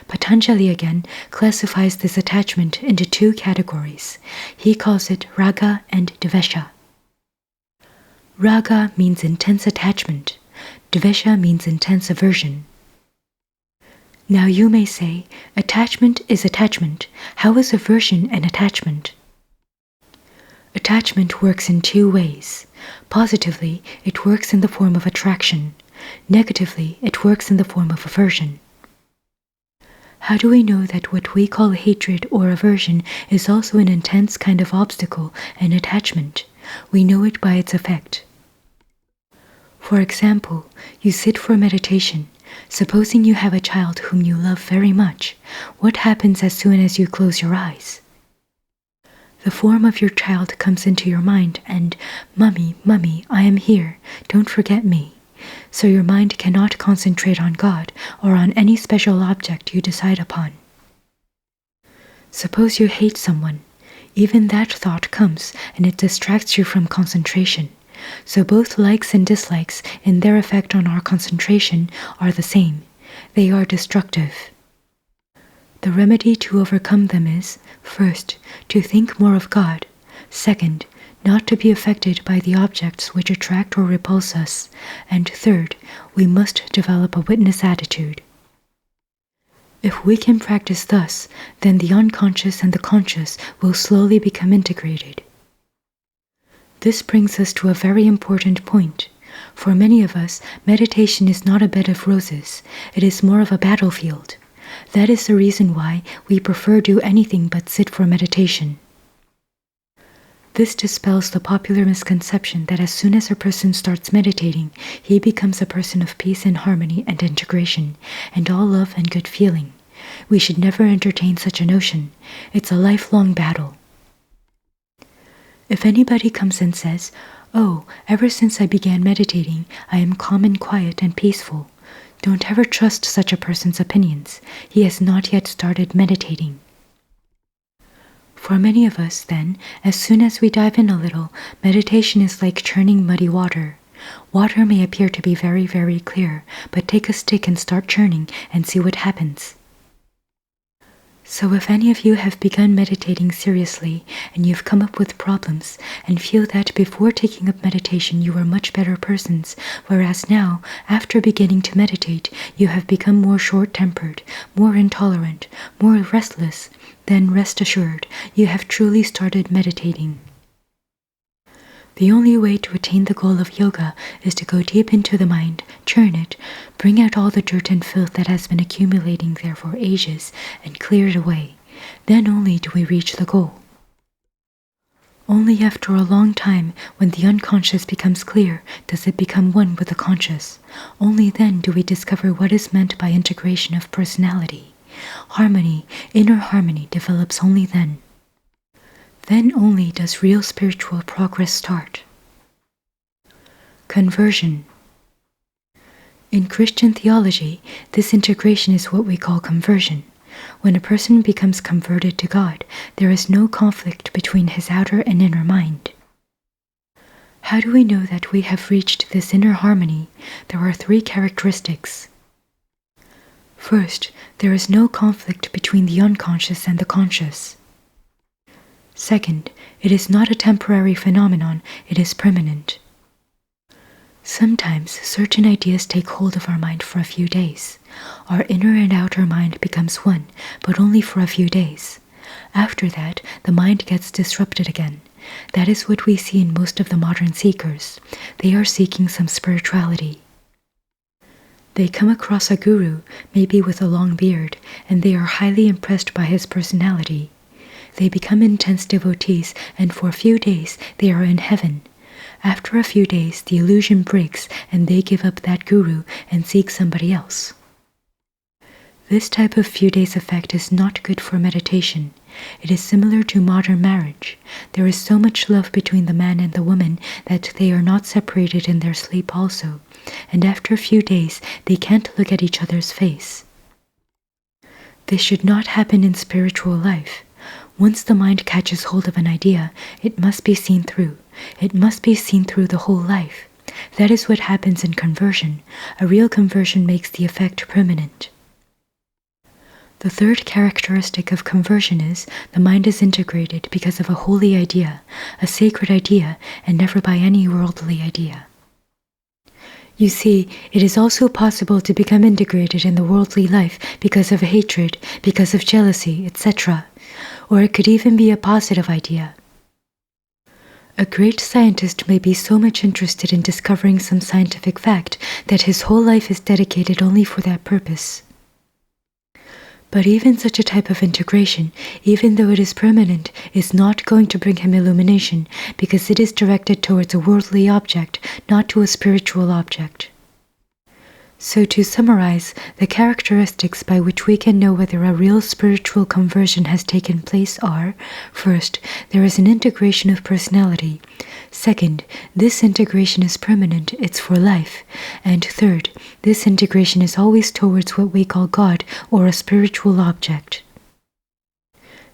Patanjali again classifies this attachment into two categories. He calls it raga and dvesha. Raga means intense attachment. Dvesha means intense aversion. Now you may say, attachment is attachment. How is aversion an attachment? Attachment works in two ways. Positively, it works in the form of attraction. Negatively, it works in the form of aversion. How do we know that what we call hatred or aversion is also an intense kind of obstacle and attachment? We know it by its effect. For example, you sit for meditation. Supposing you have a child whom you love very much, what happens as soon as you close your eyes? The form of your child comes into your mind and, "Mummy, Mummy, I am here, don't forget me." So your mind cannot concentrate on God or on any special object you decide upon. Suppose you hate someone. Even that thought comes and it distracts you from concentration. So both likes and dislikes in their effect on our concentration are the same. They are destructive. The remedy to overcome them is, first, to think more of God. Second, not to be affected by the objects which attract or repulse us. And third, we must develop a witness attitude. If we can practice thus, then the unconscious and the conscious will slowly become integrated. This brings us to a very important point. For many of us, meditation is not a bed of roses. It is more of a battlefield. That is the reason why we prefer do anything but sit for meditation. This dispels the popular misconception that as soon as a person starts meditating, he becomes a person of peace and harmony and integration, and all love and good feeling. We should never entertain such a notion. It's a lifelong battle. If anybody comes and says, "Oh, ever since I began meditating, I am calm and quiet and peaceful," don't ever trust such a person's opinions. He has not yet started meditating. For many of us, then, as soon as we dive in a little, meditation is like churning muddy water. Water may appear to be very, very clear, but take a stick and start churning and see what happens. So if any of you have begun meditating seriously and you've come up with problems and feel that before taking up meditation you were much better persons, whereas now, after beginning to meditate, you have become more short-tempered, more intolerant, more restless, then rest assured, you have truly started meditating. The only way to attain the goal of yoga is to go deep into the mind, churn it, bring out all the dirt and filth that has been accumulating there for ages, and clear it away. Then only do we reach the goal. Only after a long time, when the unconscious becomes clear, does it become one with the conscious. Only then do we discover what is meant by integration of personality. Harmony, inner harmony, develops only then. Then only does real spiritual progress start. Conversion. In Christian theology, this integration is what we call conversion. When a person becomes converted to God, there is no conflict between his outer and inner mind. How do we know that we have reached this inner harmony? There are 3 characteristics. First, there is no conflict between the unconscious and the conscious. Second, it is not a temporary phenomenon, it is permanent. Sometimes certain ideas take hold of our mind for a few days. Our inner and outer mind becomes one, but only for a few days. After that, the mind gets disrupted again. That is what we see in most of the modern seekers. They are seeking some spirituality. They come across a guru, maybe with a long beard, and they are highly impressed by his personality. They become intense devotees, and for a few days they are in heaven. After a few days, the illusion breaks, and they give up that guru and seek somebody else. This type of few days effect is not good for meditation. It is similar to modern marriage. There is so much love between the man and the woman that they are not separated in their sleep also, and after a few days they can't look at each other's face. This should not happen in spiritual life. Once the mind catches hold of an idea, it must be seen through. It must be seen through the whole life. That is what happens in conversion. A real conversion makes the effect permanent. The third characteristic of conversion is the mind is integrated because of a holy idea, a sacred idea, and never by any worldly idea. You see, it is also possible to become integrated in the worldly life because of hatred, because of jealousy, etc. Or it could even be a positive idea. A great scientist may be so much interested in discovering some scientific fact that his whole life is dedicated only for that purpose. But even such a type of integration, even though it is permanent, is not going to bring him illumination because it is directed towards a worldly object, not to a spiritual object. So to summarize, the characteristics by which we can know whether a real spiritual conversion has taken place are: first, there is an integration of personality. Second, this integration is permanent, it's for life. And third, this integration is always towards what we call God or a spiritual object.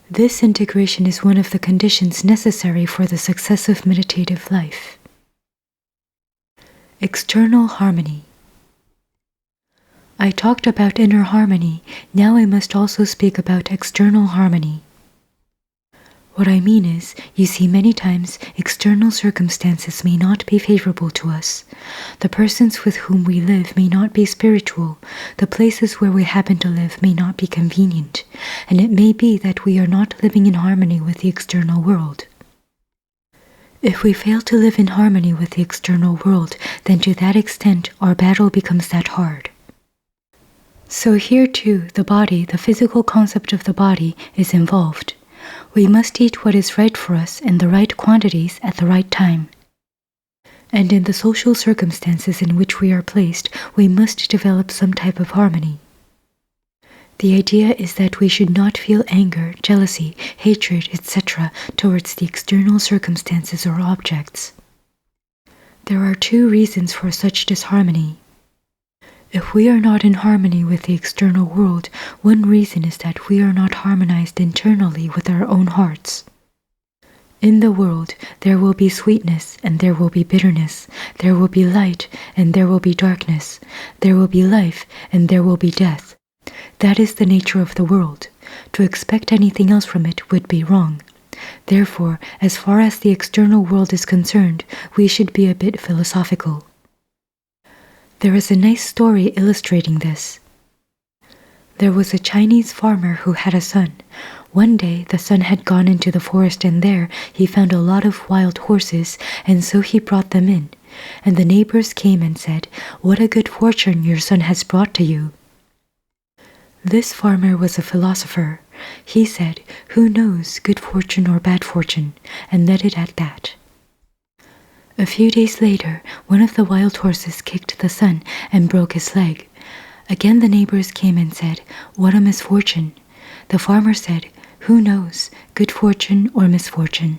This integration is one of the conditions necessary for the success of meditative life. External harmony. I talked about inner harmony, now I must also speak about external harmony. What I mean is, you see, many times external circumstances may not be favorable to us. The persons with whom we live may not be spiritual, the places where we happen to live may not be convenient, and it may be that we are not living in harmony with the external world. If we fail to live in harmony with the external world, then to that extent our battle becomes that hard. So here too, the body, the physical concept of the body, is involved. We must eat what is right for us in the right quantities at the right time. And in the social circumstances in which we are placed, we must develop some type of harmony. The idea is that we should not feel anger, jealousy, hatred, etc. towards the external circumstances or objects. There are two reasons for such disharmony. If we are not in harmony with the external world, one reason is that we are not harmonized internally with our own hearts. In the world, there will be sweetness and there will be bitterness, there will be light and there will be darkness, there will be life and there will be death. That is the nature of the world. To expect anything else from it would be wrong. Therefore, as far as the external world is concerned, we should be a bit philosophical. There is a nice story illustrating this. There was a Chinese farmer who had a son. One day the son had gone into the forest and there he found a lot of wild horses, and so he brought them in. And the neighbors came and said, "What a good fortune your son has brought to you." This farmer was a philosopher. He said, "Who knows, good fortune or bad fortune," and let it at that. A few days later, one of the wild horses kicked the son and broke his leg. Again the neighbors came and said, "What a misfortune." The farmer said, "Who knows, good fortune or misfortune."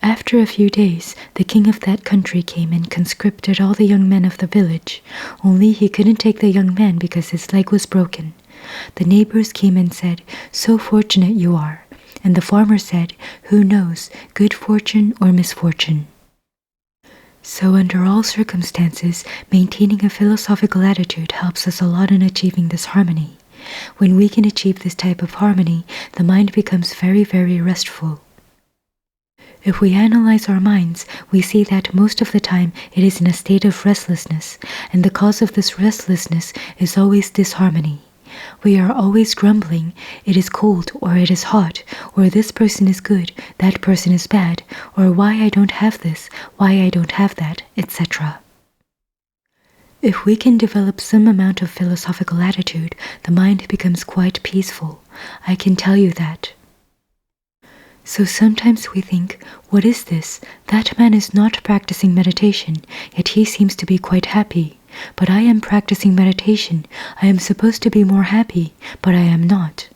After a few days, the king of that country came and conscripted all the young men of the village. Only he couldn't take the young man because his leg was broken. The neighbors came and said, "So fortunate you are." And the farmer said, "Who knows, good fortune or misfortune." So under all circumstances, maintaining a philosophical attitude helps us a lot in achieving this harmony. When we can achieve this type of harmony, the mind becomes very, very restful. If we analyze our minds, we see that most of the time it is in a state of restlessness, and the cause of this restlessness is always disharmony. We are always grumbling, it is cold or it is hot, or this person is good, that person is bad, or why I don't have this, why I don't have that, etc. If we can develop some amount of philosophical attitude, the mind becomes quite peaceful. I can tell you that. So sometimes we think, what is this? That man is not practicing meditation, yet he seems to be quite happy. But I am practicing meditation. I am supposed to be more happy, but I am not.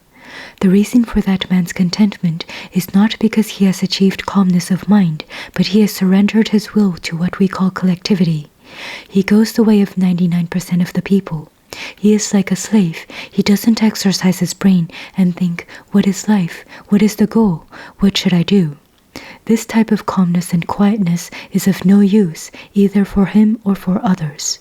The reason for that man's contentment is not because he has achieved calmness of mind, but he has surrendered his will to what we call collectivity. He goes the way of 99% of the people. He is like a slave. He doesn't exercise his brain and think, what is life? What is the goal? What should I do? This type of calmness and quietness is of no use, either for him or for others.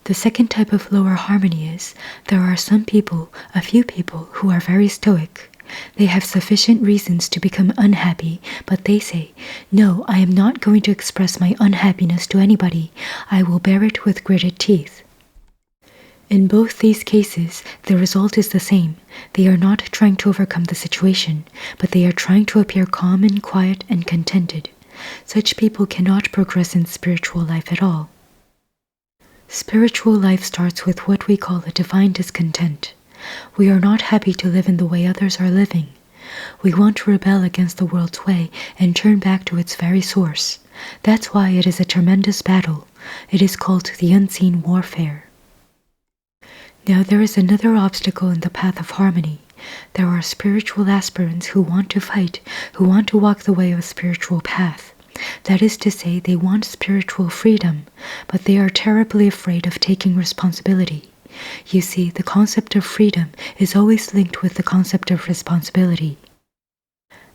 The second type of lower harmony is, there are some people, a few people, who are very stoic. They have sufficient reasons to become unhappy, but they say, "No, I am not going to express my unhappiness to anybody. I will bear it with gritted teeth." In both these cases, the result is the same. They are not trying to overcome the situation, but they are trying to appear calm and quiet and contented. Such people cannot progress in spiritual life at all. Spiritual life starts with what we call a divine discontent. We are not happy to live in the way others are living. We want to rebel against the world's way and turn back to its very source. That's why it is a tremendous battle. It is called the unseen warfare. Now there is another obstacle in the path of harmony. There are spiritual aspirants who want to fight, who want to walk the way of a spiritual path. That is to say, they want spiritual freedom, but they are terribly afraid of taking responsibility. You see, the concept of freedom is always linked with the concept of responsibility.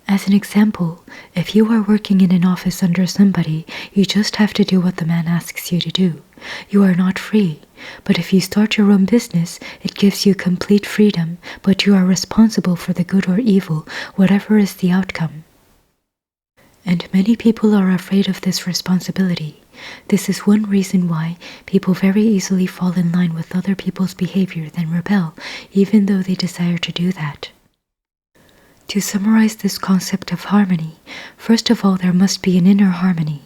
As an example, if you are working in an office under somebody, you just have to do what the man asks you to do. You are not free. But if you start your own business, it gives you complete freedom, but you are responsible for the good or evil, whatever is the outcome. And many people are afraid of this responsibility. This is one reason why people very easily fall in line with other people's behavior and rebel, even though they desire to do that. To summarize this concept of harmony, first of all there must be an inner harmony.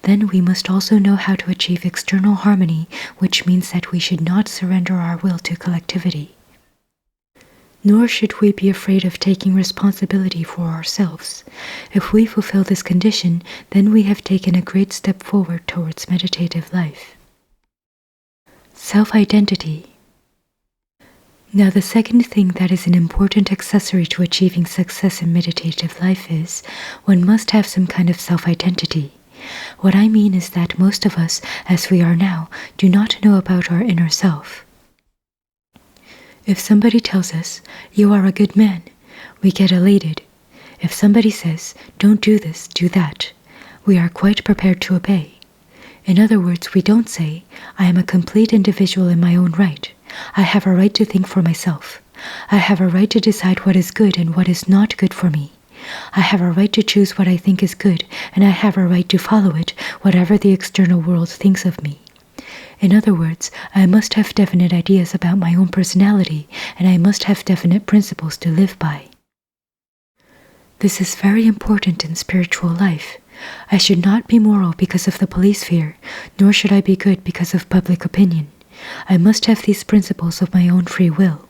Then we must also know how to achieve external harmony, which means that we should not surrender our will to collectivity. Nor should we be afraid of taking responsibility for ourselves. If we fulfill this condition, then we have taken a great step forward towards meditative life. Self-identity. Now, the second thing that is an important accessory to achieving success in meditative life is, one must have some kind of self-identity. What I mean is that most of us, as we are now, do not know about our inner self. If somebody tells us, "You are a good man," we get elated. If somebody says, "Don't do this, do that," we are quite prepared to obey. In other words, we don't say, "I am a complete individual in my own right. I have a right to think for myself. I have a right to decide what is good and what is not good for me. I have a right to choose what I think is good, and I have a right to follow it, whatever the external world thinks of me." In other words, I must have definite ideas about my own personality, and I must have definite principles to live by. This is very important in spiritual life. I should not be moral because of the police fear, nor should I be good because of public opinion. I must have these principles of my own free will.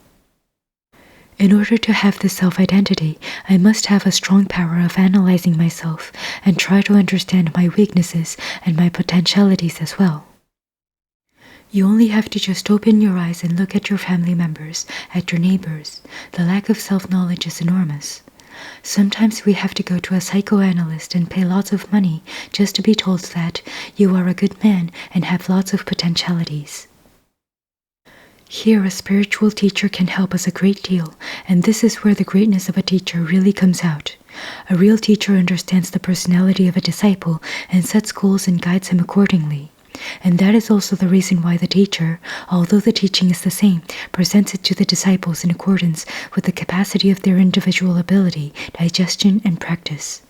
In order to have this self-identity, I must have a strong power of analyzing myself and try to understand my weaknesses and my potentialities as well. You only have to just open your eyes and look at your family members, at your neighbors. The lack of self-knowledge is enormous. Sometimes we have to go to a psychoanalyst and pay lots of money just to be told that you are a good man and have lots of potentialities. Here, a spiritual teacher can help us a great deal, and this is where the greatness of a teacher really comes out. A real teacher understands the personality of a disciple and sets goals and guides him accordingly. And that is also the reason why the teacher, although the teaching is the same, presents it to the disciples in accordance with the capacity of their individual ability, digestion, and practice.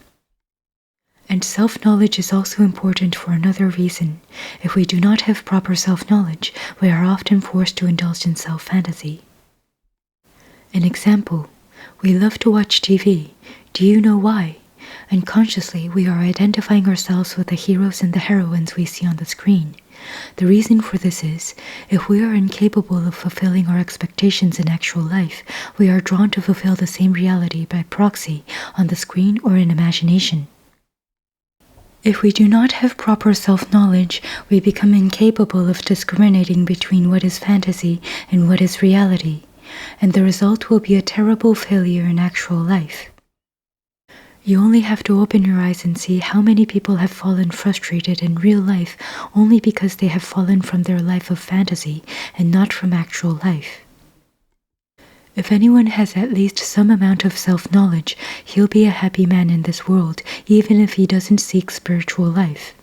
And self-knowledge is also important for another reason. If we do not have proper self-knowledge, we are often forced to indulge in self-fantasy. An example, we love to watch TV. Do you know why? Unconsciously, we are identifying ourselves with the heroes and the heroines we see on the screen. The reason for this is, if we are incapable of fulfilling our expectations in actual life, we are drawn to fulfill the same reality by proxy on the screen or in imagination. If we do not have proper self-knowledge, we become incapable of discriminating between what is fantasy and what is reality, and the result will be a terrible failure in actual life. You only have to open your eyes and see how many people have fallen frustrated in real life only because they have fallen from their life of fantasy and not from actual life. If anyone has at least some amount of self-knowledge, he'll be a happy man in this world, even if he doesn't seek spiritual life.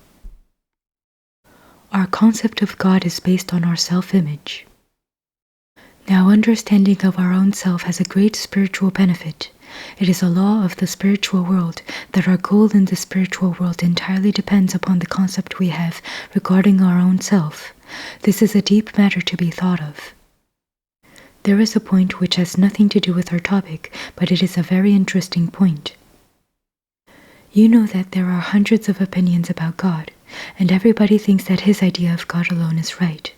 Our concept of God is based on our self-image. Now, understanding of our own self has a great spiritual benefit. It is a law of the spiritual world that our goal in the spiritual world entirely depends upon the concept we have regarding our own self. This is a deep matter to be thought of. There is a point which has nothing to do with our topic, but it is a very interesting point. You know that there are hundreds of opinions about God, and everybody thinks that his idea of God alone is right.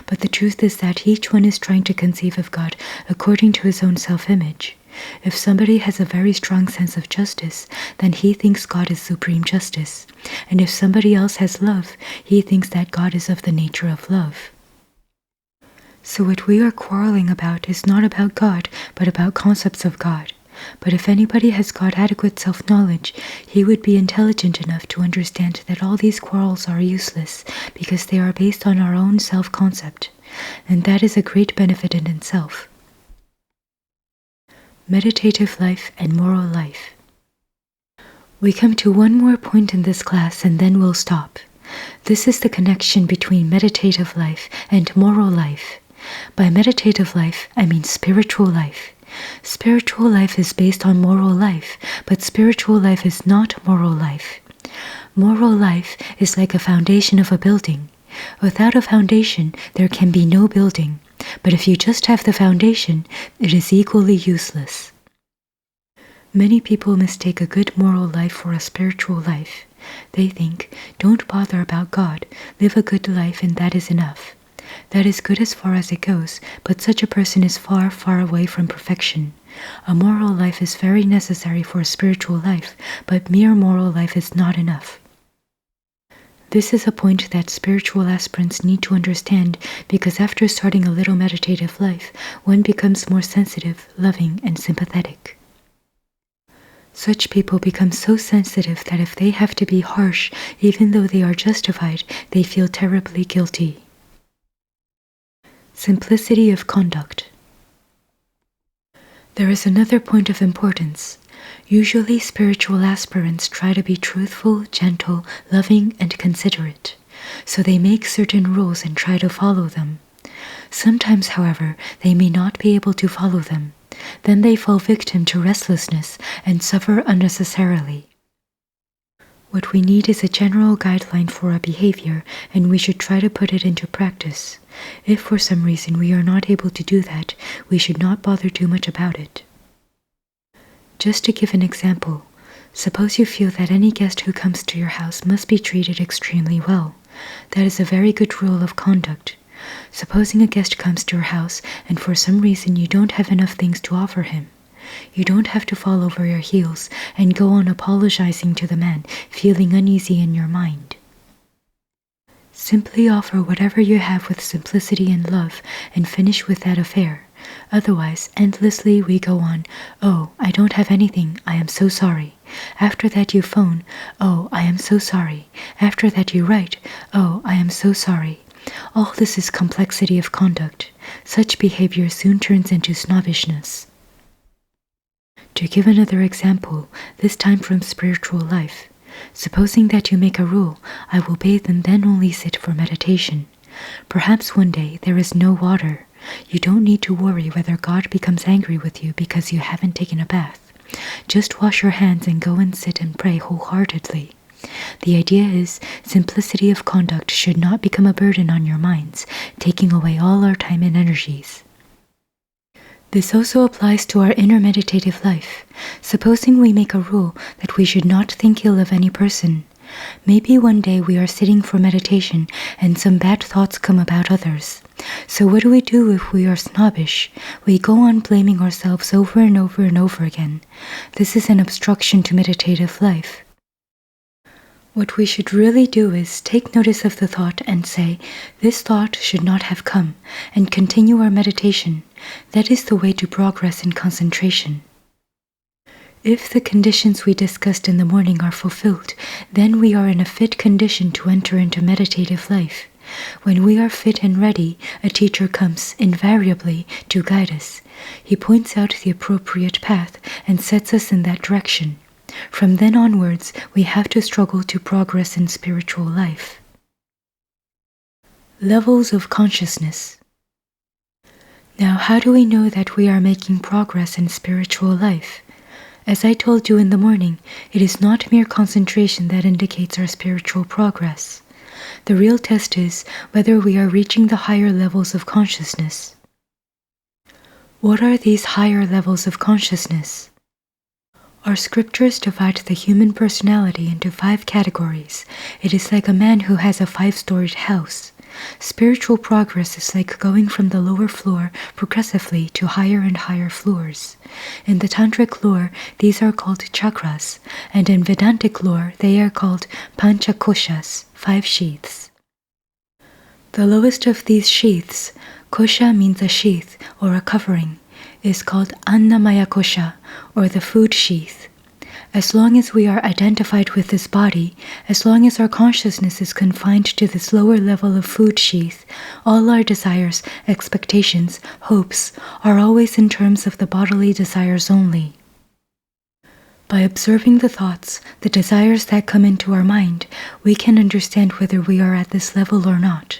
But the truth is that each one is trying to conceive of God according to his own self-image. If somebody has a very strong sense of justice, then he thinks God is supreme justice. And if somebody else has love, he thinks that God is of the nature of love. So what we are quarreling about is not about God, but about concepts of God. But if anybody has got adequate self-knowledge, he would be intelligent enough to understand that all these quarrels are useless because they are based on our own self-concept. And that is a great benefit in itself. Meditative life and moral life. We come to one more point in this class and then we'll stop. This is the connection between meditative life and moral life. By meditative life, I mean spiritual life. Spiritual life is based on moral life, but spiritual life is not moral life. Moral life is like a foundation of a building. Without a foundation, there can be no building. But if you just have the foundation, it is equally useless. Many people mistake a good moral life for a spiritual life. They think, don't bother about God, live a good life and that is enough. That is good as far as it goes, but such a person is far, far away from perfection. A moral life is very necessary for a spiritual life, but mere moral life is not enough. This is a point that spiritual aspirants need to understand, because after starting a little meditative life, one becomes more sensitive, loving, and sympathetic. Such people become so sensitive that if they have to be harsh, even though they are justified, they feel terribly guilty. Simplicity of conduct. There is another point of importance. Usually spiritual aspirants try to be truthful, gentle, loving, and considerate. So they make certain rules and try to follow them. Sometimes, however, they may not be able to follow them. Then they fall victim to restlessness and suffer unnecessarily. What we need is a general guideline for our behavior, and we should try to put it into practice. If for some reason we are not able to do that, we should not bother too much about it. Just to give an example, suppose you feel that any guest who comes to your house must be treated extremely well. That is a very good rule of conduct. Supposing a guest comes to your house and for some reason you don't have enough things to offer him. You don't have to fall over your heels and go on apologizing to the man, feeling uneasy in your mind. Simply offer whatever you have with simplicity and love and finish with that affair. Otherwise, endlessly we go on, "Oh, I don't have anything, I am so sorry." After that you phone, "Oh, I am so sorry." After that you write, "Oh, I am so sorry." All this is complexity of conduct. Such behavior soon turns into snobbishness. To give another example, this time from spiritual life, supposing that you make a rule, "I will bathe and then only sit for meditation." Perhaps one day there is no water. You don't need to worry whether God becomes angry with you because you haven't taken a bath. Just wash your hands and go and sit and pray wholeheartedly. The idea is, simplicity of conduct should not become a burden on your minds, taking away all our time and energies. This also applies to our inner meditative life. Supposing we make a rule that we should not think ill of any person. Maybe one day we are sitting for meditation and some bad thoughts come about others. So what do we do if we are snobbish? We go on blaming ourselves over and over and over again. This is an obstruction to meditative life. What we should really do is take notice of the thought and say, "This thought should not have come," and continue our meditation. That is the way to progress in concentration. If the conditions we discussed in the morning are fulfilled, then we are in a fit condition to enter into meditative life. When we are fit and ready, a teacher comes, invariably, to guide us. He points out the appropriate path and sets us in that direction. From then onwards, we have to struggle to progress in spiritual life. Levels of consciousness. Now, how do we know that we are making progress in spiritual life? As I told you in the morning, it is not mere concentration that indicates our spiritual progress. The real test is whether we are reaching the higher levels of consciousness. What are these higher levels of consciousness? Our scriptures divide the human personality into 5 categories. It is like a man who has a 5-storied house. Spiritual progress is like going from the lower floor progressively to higher and higher floors. In the Tantric lore, these are called chakras, and in Vedantic lore, they are called panchakoshas, 5 sheaths. The lowest of these sheaths, kosha means a sheath or a covering, is called Annamaya Kosha, or the food sheath. As long as we are identified with this body, as long as our consciousness is confined to this lower level of food sheath, all our desires, expectations, hopes are always in terms of the bodily desires only. By observing the thoughts, the desires that come into our mind, we can understand whether we are at this level or not.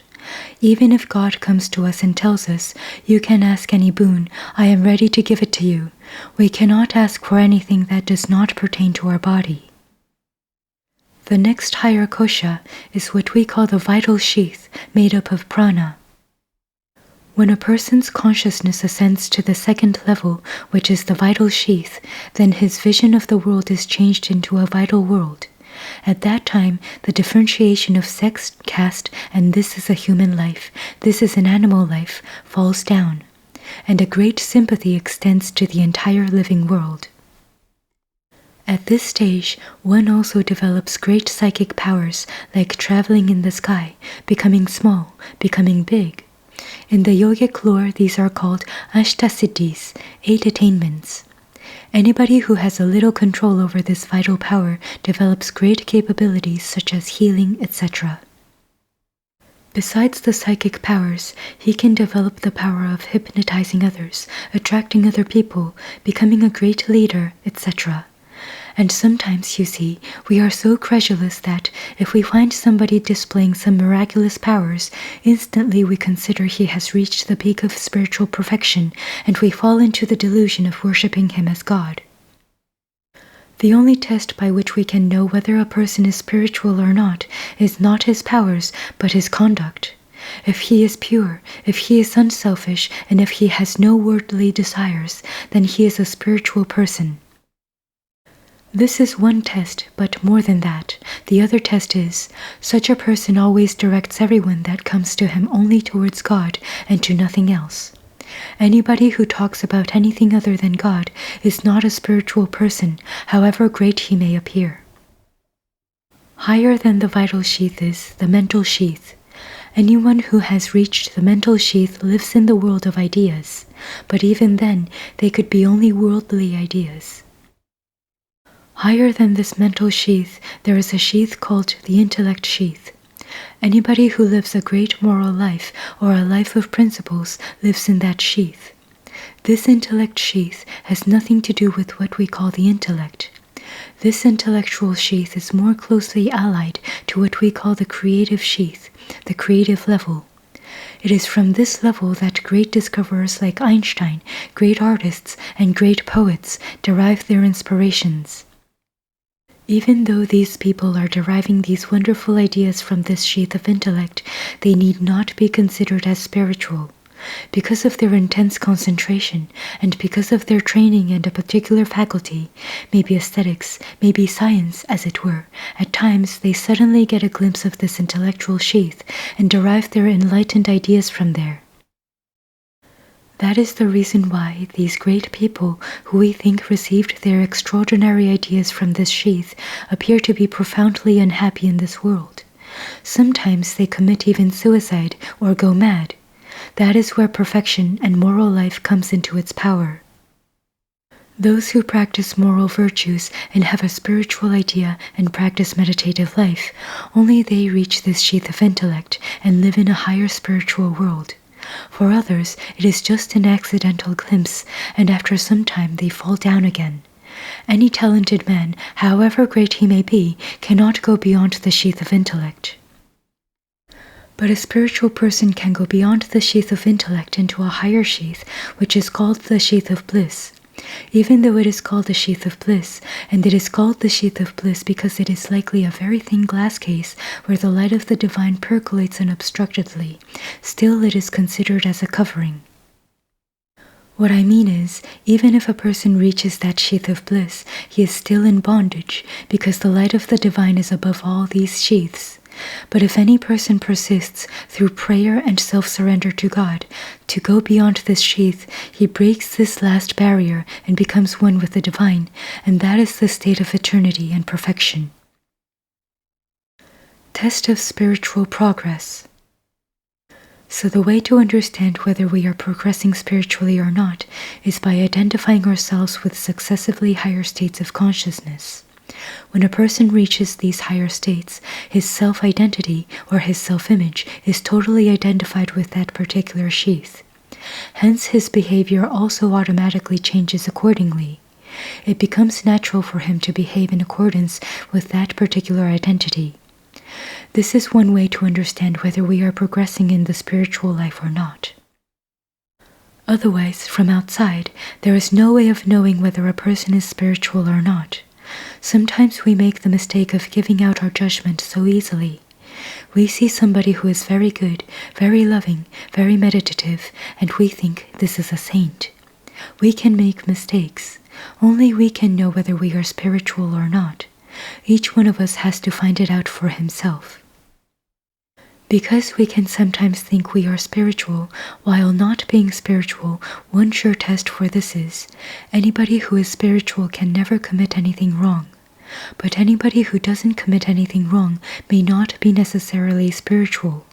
Even if God comes to us and tells us, "You can ask any boon, I am ready to give it to you," we cannot ask for anything that does not pertain to our body. The next higher kosha is what we call the vital sheath, made up of prana. When a person's consciousness ascends to the 2nd level, which is the vital sheath, then his vision of the world is changed into a vital world. At that time, the differentiation of sex, caste, and this is a human life, this is an animal life, falls down, and a great sympathy extends to the entire living world. At this stage, one also develops great psychic powers like traveling in the sky, becoming small, becoming big. In the yogic lore, these are called Ashtasiddhis, 8 attainments. Anybody who has a little control over this vital power develops great capabilities such as healing, etc. Besides the psychic powers, he can develop the power of hypnotizing others, attracting other people, becoming a great leader, etc. And sometimes, you see, we are so credulous that if we find somebody displaying some miraculous powers, instantly we consider he has reached the peak of spiritual perfection, and we fall into the delusion of worshipping him as God. The only test by which we can know whether a person is spiritual or not is not his powers, but his conduct. If he is pure, if he is unselfish, and if he has no worldly desires, then he is a spiritual person. This is one test, but more than that, the other test is, such a person always directs everyone that comes to him only towards God and to nothing else. Anybody who talks about anything other than God is not a spiritual person, however great he may appear. Higher than the vital sheath is the mental sheath. Anyone who has reached the mental sheath lives in the world of ideas, but even then they could be only worldly ideas. Higher than this mental sheath, there is a sheath called the intellect sheath. Anybody who lives a great moral life or a life of principles lives in that sheath. This intellect sheath has nothing to do with what we call the intellect. This intellectual sheath is more closely allied to what we call the creative sheath, the creative level. It is from this level that great discoverers like Einstein, great artists, and great poets derive their inspirations. Even though these people are deriving these wonderful ideas from this sheath of intellect, they need not be considered as spiritual. Because of their intense concentration, and because of their training in a particular faculty, maybe aesthetics, maybe science, as it were, at times they suddenly get a glimpse of this intellectual sheath and derive their enlightened ideas from there. That is the reason why these great people, who we think received their extraordinary ideas from this sheath, appear to be profoundly unhappy in this world. Sometimes they commit even suicide or go mad. That is where perfection and moral life comes into its power. Those who practice moral virtues and have a spiritual idea and practice meditative life, only they reach this sheath of intellect and live in a higher spiritual world. For others, it is just an accidental glimpse, and after some time they fall down again. Any talented man, however great he may be, cannot go beyond the sheath of intellect. But a spiritual person can go beyond the sheath of intellect into a higher sheath, which is called the sheath of bliss. Even though it is called the sheath of bliss, and it is called the sheath of bliss because it is likely a very thin glass case where the light of the divine percolates unobstructedly, still it is considered as a covering. What I mean is, even if a person reaches that sheath of bliss, he is still in bondage, because the light of the divine is above all these sheaths. But if any person persists, through prayer and self-surrender to God, to go beyond this sheath, he breaks this last barrier and becomes one with the divine, and that is the state of eternity and perfection. Test of spiritual progress. So the way to understand whether we are progressing spiritually or not is by identifying ourselves with successively higher states of consciousness. When a person reaches these higher states, his self-identity or his self-image is totally identified with that particular sheath. Hence his behavior also automatically changes accordingly. It becomes natural for him to behave in accordance with that particular identity. This is one way to understand whether we are progressing in the spiritual life or not. Otherwise, from outside, there is no way of knowing whether a person is spiritual or not. Sometimes we make the mistake of giving out our judgment so easily. We see somebody who is very good, very loving, very meditative, and we think this is a saint. We can make mistakes. Only we can know whether we are spiritual or not. Each one of us has to find it out for himself. Because we can sometimes think we are spiritual while not being spiritual, one sure test for this is, anybody who is spiritual can never commit anything wrong. But anybody who doesn't commit anything wrong may not be necessarily spiritual.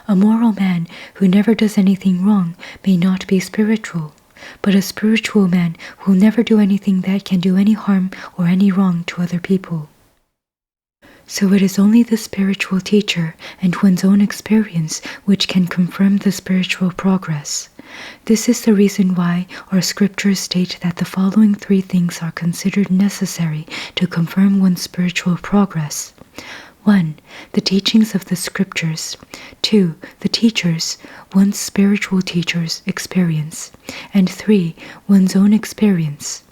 A moral man who never does anything wrong may not be spiritual, but a spiritual man will never do anything that can do any harm or any wrong to other people. So it is only the spiritual teacher and one's own experience which can confirm the spiritual progress. This is the reason why our scriptures state that the following 3 things are considered necessary to confirm one's spiritual progress. 1. The teachings of the scriptures. 2. The teachers, one's spiritual teacher's experience. And 3. One's own experience.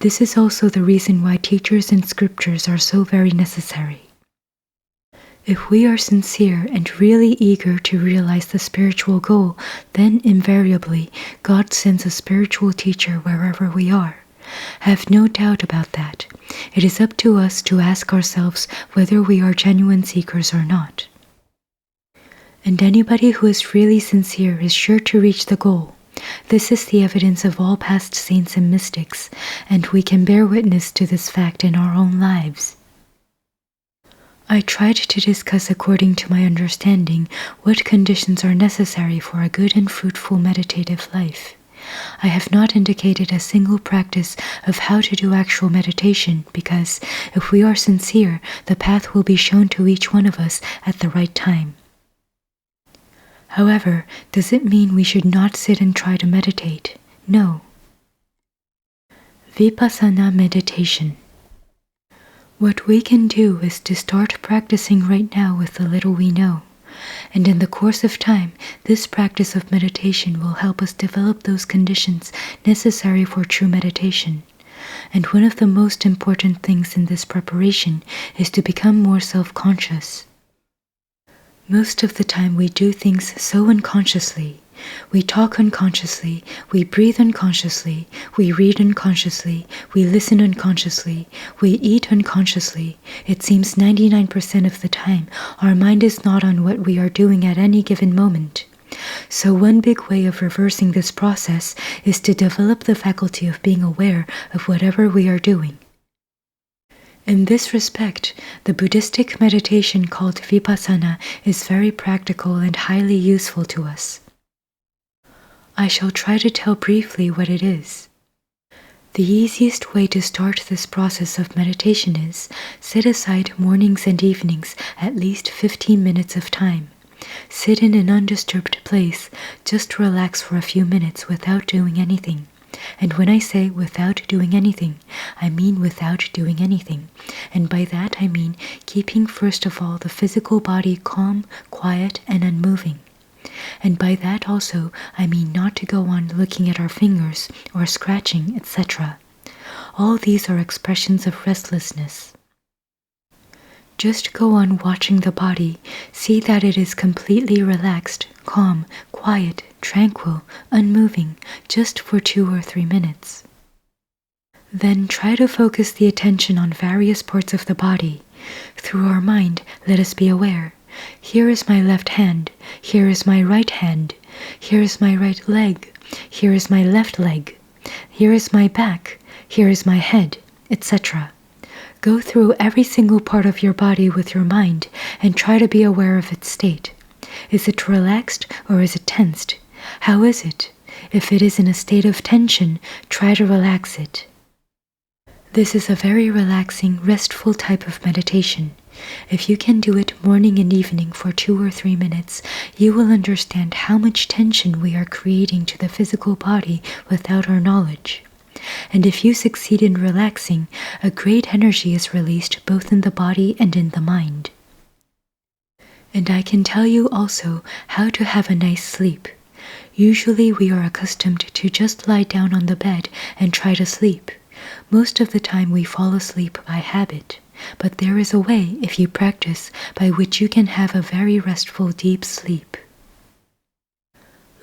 This is also the reason why teachers and scriptures are so very necessary. If we are sincere and really eager to realize the spiritual goal, then invariably God sends a spiritual teacher wherever we are. Have no doubt about that. It is up to us to ask ourselves whether we are genuine seekers or not. And anybody who is really sincere is sure to reach the goal. This is the evidence of all past saints and mystics, and we can bear witness to this fact in our own lives. I tried to discuss according to my understanding what conditions are necessary for a good and fruitful meditative life. I have not indicated a single practice of how to do actual meditation because, if we are sincere, the path will be shown to each one of us at the right time. However, does it mean we should not sit and try to meditate? No. Vipassana Meditation. What we can do is to start practicing right now with the little we know. And in the course of time, this practice of meditation will help us develop those conditions necessary for true meditation. And one of the most important things in this preparation is to become more self-conscious. Most of the time we do things so unconsciously. We talk unconsciously, we breathe unconsciously, we read unconsciously, we listen unconsciously, we eat unconsciously. It seems 99% of the time our mind is not on what we are doing at any given moment. So one big way of reversing this process is to develop the faculty of being aware of whatever we are doing. In this respect, the Buddhistic meditation called Vipassana is very practical and highly useful to us. I shall try to tell briefly what it is. The easiest way to start this process of meditation is set aside mornings and evenings at least 15 minutes of time. Sit in an undisturbed place, just relax for a few minutes without doing anything. And when I say without doing anything, I mean without doing anything. And by that I mean keeping first of all the physical body calm, quiet, and unmoving. And by that also I mean not to go on looking at our fingers or scratching, etc. All these are expressions of restlessness. Just go on watching the body, see that it is completely relaxed, calm, quiet, tranquil, unmoving, just for 2 or 3 minutes. Then try to focus the attention on various parts of the body. Through our mind, let us be aware. Here is my left hand, here is my right hand, here is my right leg, here is my left leg, here is my back, here is my head, etc. Go through every single part of your body with your mind and try to be aware of its state. Is it relaxed or is it tensed? How is it? If it is in a state of tension, try to relax it. This is a very relaxing, restful type of meditation. If you can do it morning and evening for 2 or 3 minutes, you will understand how much tension we are creating to the physical body without our knowledge. And if you succeed in relaxing, a great energy is released both in the body and in the mind. And I can tell you also how to have a nice sleep. Usually we are accustomed to just lie down on the bed and try to sleep. Most of the time we fall asleep by habit. But there is a way, if you practice, by which you can have a very restful, deep sleep.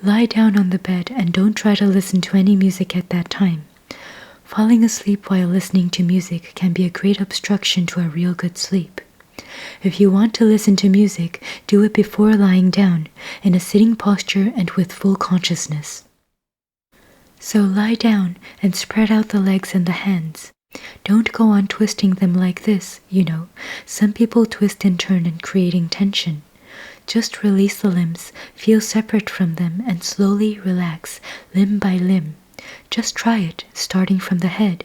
Lie down on the bed and don't try to listen to any music at that time. Falling asleep while listening to music can be a great obstruction to a real good sleep. If you want to listen to music, do it before lying down, in a sitting posture and with full consciousness. So lie down and spread out the legs and the hands. Don't go on twisting them like this, you know. Some people twist and turn and creating tension. Just release the limbs, feel separate from them, and slowly relax, limb by limb. Just try it, starting from the head.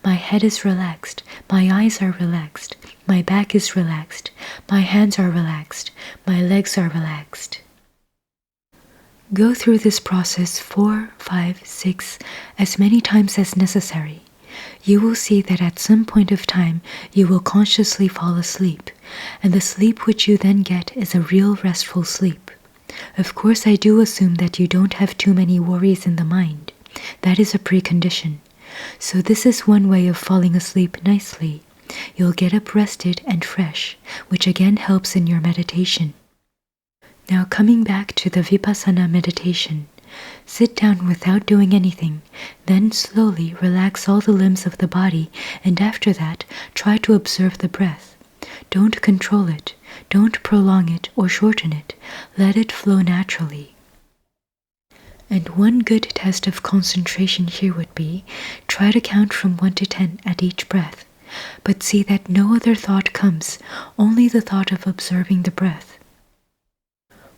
My head is relaxed, my eyes are relaxed, my back is relaxed, my hands are relaxed, my legs are relaxed. Go through this process 4, 5, 6, as many times as necessary. You will see that at some point of time you will consciously fall asleep, and the sleep which you then get is a real restful sleep. Of course, I do assume that you don't have too many worries in the mind. That is a precondition. So this is one way of falling asleep nicely. You'll get up rested and fresh, which again helps in your meditation. Now coming back to the Vipassana meditation, sit down without doing anything, then slowly relax all the limbs of the body, and after that, try to observe the breath. Don't control it, don't prolong it or shorten it, let it flow naturally. And one good test of concentration here would be, try to count from 1 to 10 at each breath, but see that no other thought comes, only the thought of observing the breath.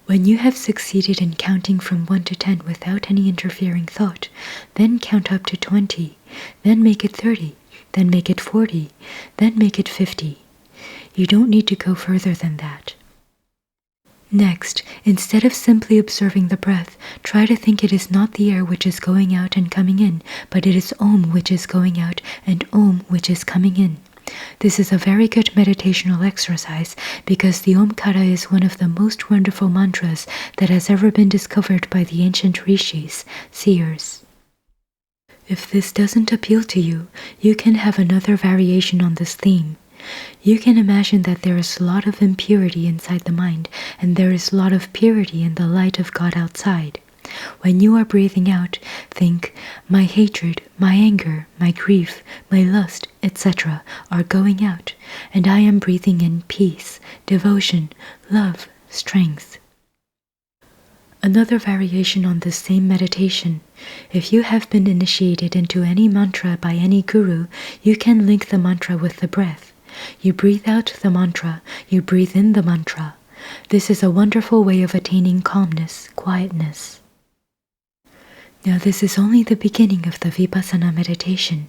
When you have succeeded in counting from 1 to 10 without any interfering thought, then count up to 20, then make it 30, then make it 40, then make it 50. You don't need to go further than that. Next, instead of simply observing the breath, try to think it is not the air which is going out and coming in, but it is Om which is going out and Om which is coming in. This is a very good meditational exercise because the Omkara is one of the most wonderful mantras that has ever been discovered by the ancient rishis, seers. If this doesn't appeal to you, you can have another variation on this theme. You can imagine that there is a lot of impurity inside the mind and there is a lot of purity in the light of God outside. When you are breathing out, think, my hatred, my anger, my grief, my lust, etc. are going out, and I am breathing in peace, devotion, love, strength. Another variation on this same meditation. If you have been initiated into any mantra by any guru, you can link the mantra with the breath. You breathe out the mantra, you breathe in the mantra. This is a wonderful way of attaining calmness, quietness. Now this is only the beginning of the Vipassana meditation.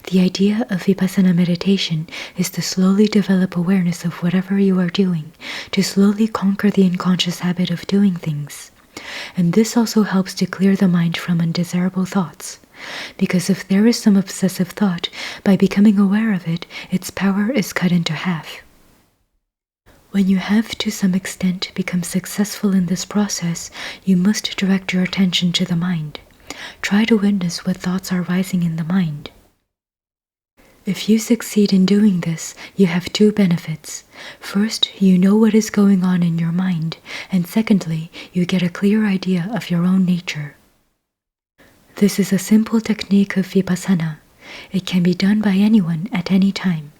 The idea of Vipassana meditation is to slowly develop awareness of whatever you are doing, to slowly conquer the unconscious habit of doing things. And this also helps to clear the mind from undesirable thoughts. Because if there is some obsessive thought, by becoming aware of it, its power is cut into half. When you have to some extent become successful in this process, you must direct your attention to the mind. Try to witness what thoughts are rising in the mind. If you succeed in doing this, you have two benefits. First, you know what is going on in your mind, and secondly, you get a clear idea of your own nature. This is a simple technique of Vipassana. It can be done by anyone at any time.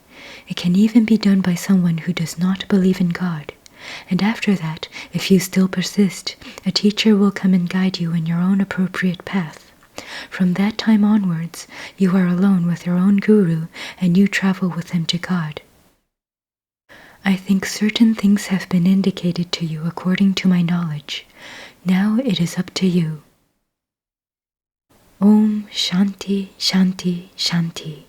It can even be done by someone who does not believe in God. And after that, if you still persist, a teacher will come and guide you in your own appropriate path. From that time onwards, you are alone with your own guru and you travel with him to God. I think certain things have been indicated to you according to my knowledge. Now it is up to you. Om Shanti Shanti Shanti.